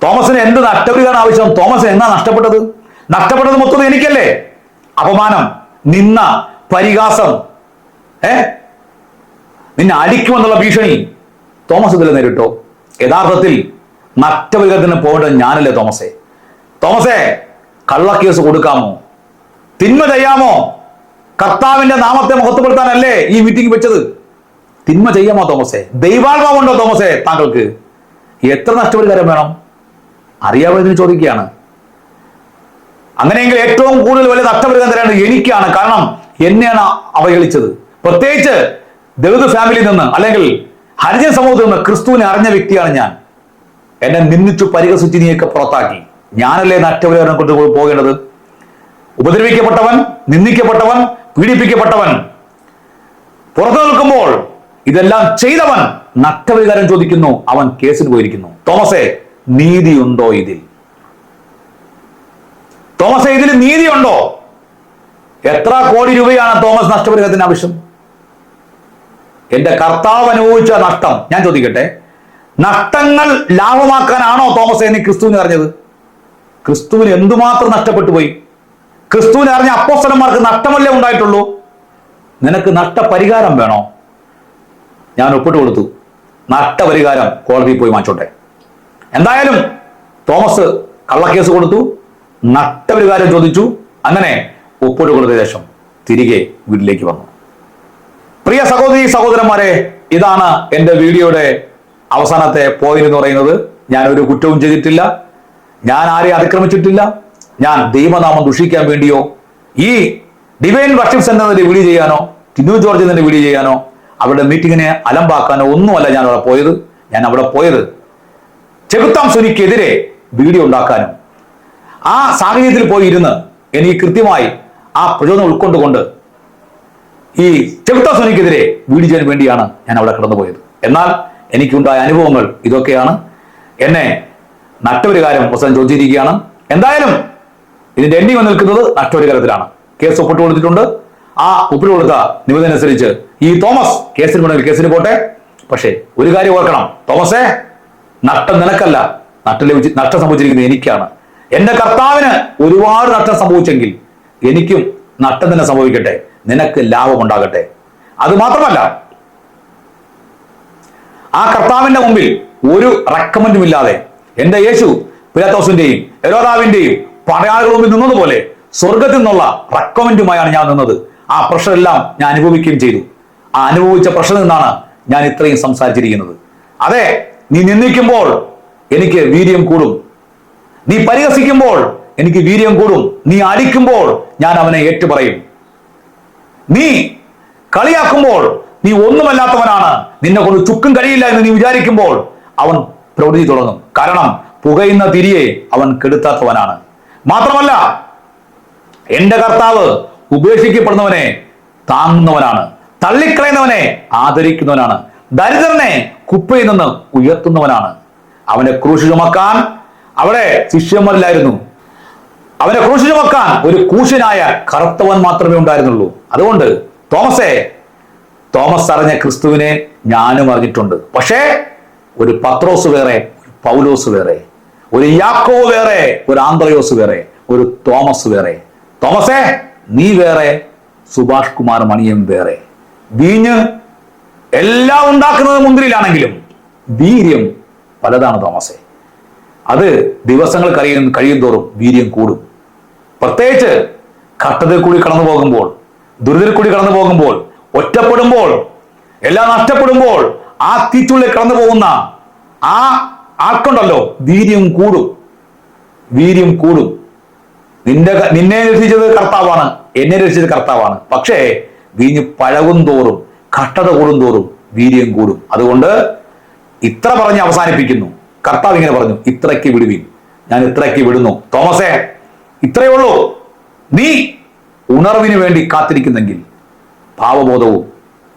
തോമസിന് എന്ത് നഷ്ടപരിഹാരം ആവശ്യം? തോമസിന് എന്നാ നഷ്ടപ്പെട്ടത്? നഷ്ടപ്പെട്ടത് മൊത്തം എനിക്കല്ലേ? അപമാനം, നിന്ന, പരിഹാസം, നിന്നെ അടിക്കുമെന്നുള്ള ഭീഷണി തോമസ് ഇതിൽ നേരിട്ടോ? യഥാർത്ഥത്തിൽ നഷ്ടപരിഹാരത്തിന് പോകേണ്ടത് ഞാനല്ലേ തോമസേ? തോമസേ, കള്ളക്കേസ് കൊടുക്കാമോ? തിന്മ ചെയ്യാമോ? കർത്താവിന്റെ നാമത്തെ മഹത്വപ്പെടുത്താനല്ലേ ഈ മീറ്റിംഗ് വെച്ചത്? തിന്മ ചെയ്യാമോ തോമസേ? ദൈവാത്മാവുണ്ടോ തോമസേ താങ്കൾക്ക്? എത്ര നഷ്ടപരിഹാരം വേണം? അറിയാവുന്നതിന് ചോദിക്കുകയാണ്. അങ്ങനെയെങ്കിൽ ഏറ്റവും കൂടുതൽ വലിയ നഷ്ടപരിഹാരം തരേണ്ടത് എനിക്കാണ്. കാരണം എന്നെയാണ് അവഹേളിച്ചത്. പ്രത്യേകിച്ച് ദളിത് ഫാമിലിയിൽ നിന്ന് അല്ലെങ്കിൽ ഹരിജൻ സമൂഹത്തിൽ നിന്ന് ക്രിസ്തുവിനെ അറിഞ്ഞ വ്യക്തിയാണ് ഞാൻ. എന്നെ നിന്ദിച്ചു പരിഹസിച്ച് നീയൊക്കെ പുറത്താക്കി. ഞാനല്ലേ നഷ്ടപരിഹാരം കൊണ്ട് പോകേണ്ടത്? ഉപദ്രവിക്കപ്പെട്ടവൻ, നിന്ദിക്കപ്പെട്ടവൻ, പീഡിപ്പിക്കപ്പെട്ടവൻ പുറത്തു നിൽക്കുമ്പോൾ ഇതെല്ലാം ചെയ്തവൻ നഷ്ടപരിഹാരം ചോദിക്കുന്നു. അവൻ കേസിന് പോയിരിക്കുന്നു. തോമസേ, നീതിയുണ്ടോ ഇതിൽ? തോമസേ, ഇതിൽ നീതിയുണ്ടോ? എത്ര കോടി രൂപയാണ് തോമസ് നഷ്ടപരിഹാരത്തിന് ആവശ്യം? എന്റെ കർത്താവ് അനുഭവിച്ച നഷ്ടം ഞാൻ ചോദിക്കട്ടെ, നഷ്ടങ്ങൾ ലാഭമാക്കാനാണോ തോമസേ നീ ക്രിസ്തുവിനെ അറിഞ്ഞത്? ക്രിസ്തുവിന് എന്തുമാത്രം നഷ്ടപ്പെട്ടു പോയി? ക്രിസ്തുവിനെ അറിഞ്ഞ അപ്പോസ്തലന്മാർക്ക് നഷ്ടമല്ലേ ഉണ്ടായിട്ടുള്ളൂ? നിനക്ക് നഷ്ടപരിഹാരം വേണോ? ഞാൻ ഒപ്പിട്ട് കൊടുത്തു. നഷ്ടപരിഹാരം കോടതിയിൽ പോയി വാങ്ങിച്ചോട്ടെ. എന്തായാലും തോമസ് കള്ളക്കേസ് കൊടുത്തു, നഷ്ടപരിഹാരം ചോദിച്ചു. അങ്ങനെ ഒപ്പിട്ട് കൊടുത്ത ശേഷം തിരികെ വീട്ടിലേക്ക് വന്നു. പ്രിയ സഹോദരി സഹോദരന്മാരെ, ഇതാണ് എൻ്റെ വീഡിയോയുടെ അവസാനത്തെ പോയിന്റ് എന്ന് പറയുന്നത്. ഞാൻ ഒരു കുറ്റവും ചെയ്തിട്ടില്ല, ഞാൻ ആരെയും അതിക്രമിച്ചിട്ടില്ല, ഞാൻ ദൈവനാമം ദുഷിക്കാൻ വേണ്ടിയോ ഈ ഡിവൈൻ വർഷിപ്പ് സെന്ററിന്റെ വീഡിയോ ചെയ്യാനോ ടിനു ജോർജിന്റെ വീഡിയോ ചെയ്യാനോ അവരുടെ മീറ്റിങ്ങിനെ അലമ്പാക്കാനോ ഒന്നുമല്ല ഞാൻ അവിടെ പോയത്. ഞാൻ അവിടെ പോയത് ചെകുത്താൻ സുനിക്കെതിരെ വീഡിയോ ഉണ്ടാക്കാനും ആ സാഹചര്യത്തിൽ പോയി ഇരുന്ന് എനിക്ക് കൃത്യമായി ആ പ്രചോദനം ഉൾക്കൊണ്ടുകൊണ്ട് ഈ ചെകുത്താൻ സുനിക്കെതിരെ വീഡിയോ ചെയ്യാൻ വേണ്ടിയാണ് ഞാൻ അവിടെ കടന്നുപോയത്. എന്നാൽ എനിക്കുണ്ടായ അനുഭവങ്ങൾ ഇതൊക്കെയാണ്. എന്നെ നഷ്ടപരിഹാരം അവസാനം ചോദിച്ചിരിക്കുകയാണ്. എന്തായാലും ഇതിന്റെ എൻഡിങ് നിൽക്കുന്നത് നഷ്ടപരിഹാരത്തിലാണ്. കേസ് ഒപ്പിട്ട് കൊടുത്തിട്ടുണ്ട്. ആ ഒപ്പിട്ട് കൊടുത്ത നിബന്ധന അനുസരിച്ച് ഈ തോമസ് കേസിന് പോണെങ്കിൽ കേസിന് പോട്ടെ. പക്ഷേ ഒരു കാര്യം ഓർക്കണം തോമസേ, നഷ്ടം നിനക്കല്ല, നഷ്ടം സംഭവിച്ചിരിക്കുന്നത് എനിക്കാണ്. എന്റെ കർത്താവിന് ഒരുപാട് നഷ്ടം സംഭവിച്ചെങ്കിൽ എനിക്കും നഷ്ടം തന്നെ സംഭവിക്കട്ടെ, നിനക്ക് ലാഭം ഉണ്ടാകട്ടെ. അത് മാത്രമല്ല, ആ കർത്താവിന്റെ മുമ്പിൽ ഒരു റെക്കമെൻഡും ഇല്ലാതെ എന്റെ യേശു പിലാത്തോസിന്റെയും ഹെരോദാവിന്റെയും പടയാളികൾ മുമ്പിൽ നിന്നതുപോലെ സ്വർഗത്തിൽ നിന്നുള്ള റെക്കമെൻഡുമായാണ് ഞാൻ നിന്നത്. ആ പ്രഷർ എല്ലാം ഞാൻ അനുഭവിക്കുകയും ചെയ്തു. ആ അനുഭവിച്ച പ്രഷറിൽ നിന്നാണ് ഞാൻ ഇത്രയും സംസാരിച്ചിരിക്കുന്നത്. അതെ, നീ നിന്ദിക്കുമ്പോൾ എനിക്ക് വീര്യം കൂടും, നീ പരിഹസിക്കുമ്പോൾ എനിക്ക് വീര്യം കൂടും, നീ അടിക്കുമ്പോൾ ഞാൻ അവനെ ഏറ്റുപറയും, നീ കളിയാക്കുമ്പോൾ നീ ഒന്നുമല്ലാത്തവനാണ്, നിന്നെ കൊണ്ട് ചുക്കും കഴിയില്ല എന്ന് നീ വിചാരിക്കുമ്പോൾ അവൻ പ്രവൃത്തി തുടങ്ങും. കാരണം പുകയുന്ന തിരിയെ അവൻ കെടുത്താത്തവനാണ്. മാത്രമല്ല, എന്റെ കർത്താവ് ഉപേക്ഷിക്കപ്പെടുന്നവനെ താങ്ങുന്നവനാണ്, തള്ളിക്കളയുന്നവനെ ആദരിക്കുന്നവനാണ്, ദരിദ്രനെ കുപ്പയിൽ നിന്ന് ഉയർത്തുന്നവനാണ്. അവനെ ക്രൂശ് ചുമക്കാൻ അവിടെ ശിഷ്യന്മാരില്ലായിരുന്നു. അവനെ ക്രൂശ് ചുമക്കാൻ ഒരു കൂശനായ കറുത്തവൻ മാത്രമേ ഉണ്ടായിരുന്നുള്ളൂ. അതുകൊണ്ട് തോമസ് അറിഞ്ഞ ക്രിസ്തുവിനെ ഞാനും അറിഞ്ഞിട്ടുണ്ട്. പക്ഷേ ഒരു പത്രോസ് വേറെ, ഒരു പൗലോസ് വേറെ, ഒരു യാക്കോബ് വേറെ, ഒരു ആന്ത്രയോസ് വേറെ, ഒരു തോമസ് വേറെ. തോമസേ, നീ വേറെ, സുഭാഷ് കുമാർ മണിയം വേറെ. വീഞ്ഞ് എല്ലാം ഉണ്ടാക്കുന്നത് മുന്തിരിയിലാണെങ്കിലും വീര്യം പലതാണ് തോമസേ. അത് ദിവസങ്ങൾ കഴിയും തോറും വീര്യം കൂടും. പ്രത്യേകിച്ച് ഘട്ടത്തിൽ കൂടി കടന്നു പോകുമ്പോൾ, ദുരിതത്തിൽ കൂടി കടന്നു പോകുമ്പോൾ, ഒറ്റപ്പെടുമ്പോൾ, എല്ലാം നഷ്ടപ്പെടുമ്പോൾ ആ തീച്ചുള്ളിൽ കടന്നു പോകുന്ന ആ ആൾക്കുണ്ടല്ലോ വീര്യം കൂടും, വീര്യം കൂടും. നിന്നെ രക്ഷിച്ചത് കർത്താവാണ്, എന്നെ രക്ഷിച്ചത് കർത്താവാണ്. പക്ഷേ വീഞ്ഞ് പഴകും തോറും, കഷ്ടത കൂടും തോറും വീര്യം കൂടും. അതുകൊണ്ട് ഇത്ര പറഞ്ഞ് അവസാനിപ്പിക്കുന്നു. കർത്താവ് ഇങ്ങനെ പറഞ്ഞു, ഇത്രയ്ക്ക് വിടുവിൻ, ഞാൻ ഇത്രയ്ക്ക് വിടുന്നു. തോമസേ, ഇത്രയേ ഉള്ളൂ. നീ ഉണർവിന് വേണ്ടി കാത്തിരിക്കുന്നെങ്കിൽ ഭാവബോധവും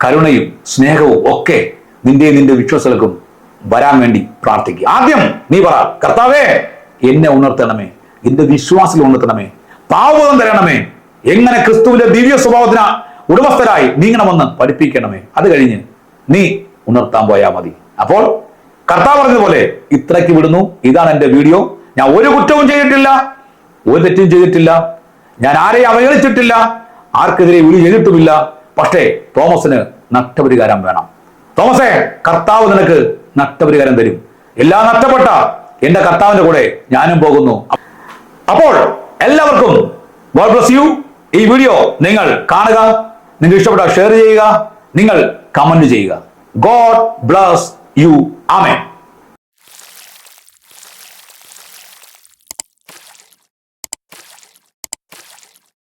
കരുണയും സ്നേഹവും ഒക്കെ നിന്റെ വിശ്വാസങ്ങൾക്കും വരാൻ വേണ്ടി പ്രാർത്ഥിക്കുക. ആദ്യം നീ പറ, കർത്താവേ എന്നെ ഉണർത്തണമേ, എന്റെ വിശ്വാസത്തിൽ ഉണർത്തണമേ, പാവബോധം തരണമേ, എങ്ങനെ ക്രിസ്തുവിന്റെ ദിവ്യ സ്വഭാവത്തിന് ഉടമസ്ഥരായി നീങ്ങണമെന്ന് പഠിപ്പിക്കണമേ. അത് കഴിഞ്ഞ് നീ ഉണർത്താൻ പോയാൽ മതി. അപ്പോൾ കർത്താവ് പറഞ്ഞതുപോലെ ഇത്രയ്ക്ക് വിടുന്നു. ഇതാണ് എന്റെ വീഡിയോ. ഞാൻ ഒരു കുറ്റവും ചെയ്തിട്ടില്ല, ഒരു തെറ്റും ചെയ്തിട്ടില്ല, ഞാൻ ആരെയും അവഹേളിച്ചിട്ടില്ല, ആർക്കെതിരെ വിളി ചെയ്തിട്ടുമില്ല. പക്ഷേ തോമസിന് നഷ്ടപരിഹാരം വേണം. തോമസേ, കർത്താവ് നിനക്ക് നഷ്ടപരിഹാരം തരും. എല്ലാം നഷ്ടപ്പെട്ട എന്റെ കർത്താവിന്റെ കൂടെ ഞാനും പോകുന്നു. അപ്പോൾ എല്ലാവർക്കും ഗോഡ് ബ്ലസ് യു. ഈ വീഡിയോ നിങ്ങൾ കാണുക, നിങ്ങൾക്ക് ഇഷ്ടപ്പെട്ട ഷെയർ ചെയ്യുക, നിങ്ങൾ കമന്റ് ചെയ്യുക. God bless you. ആമേൻ.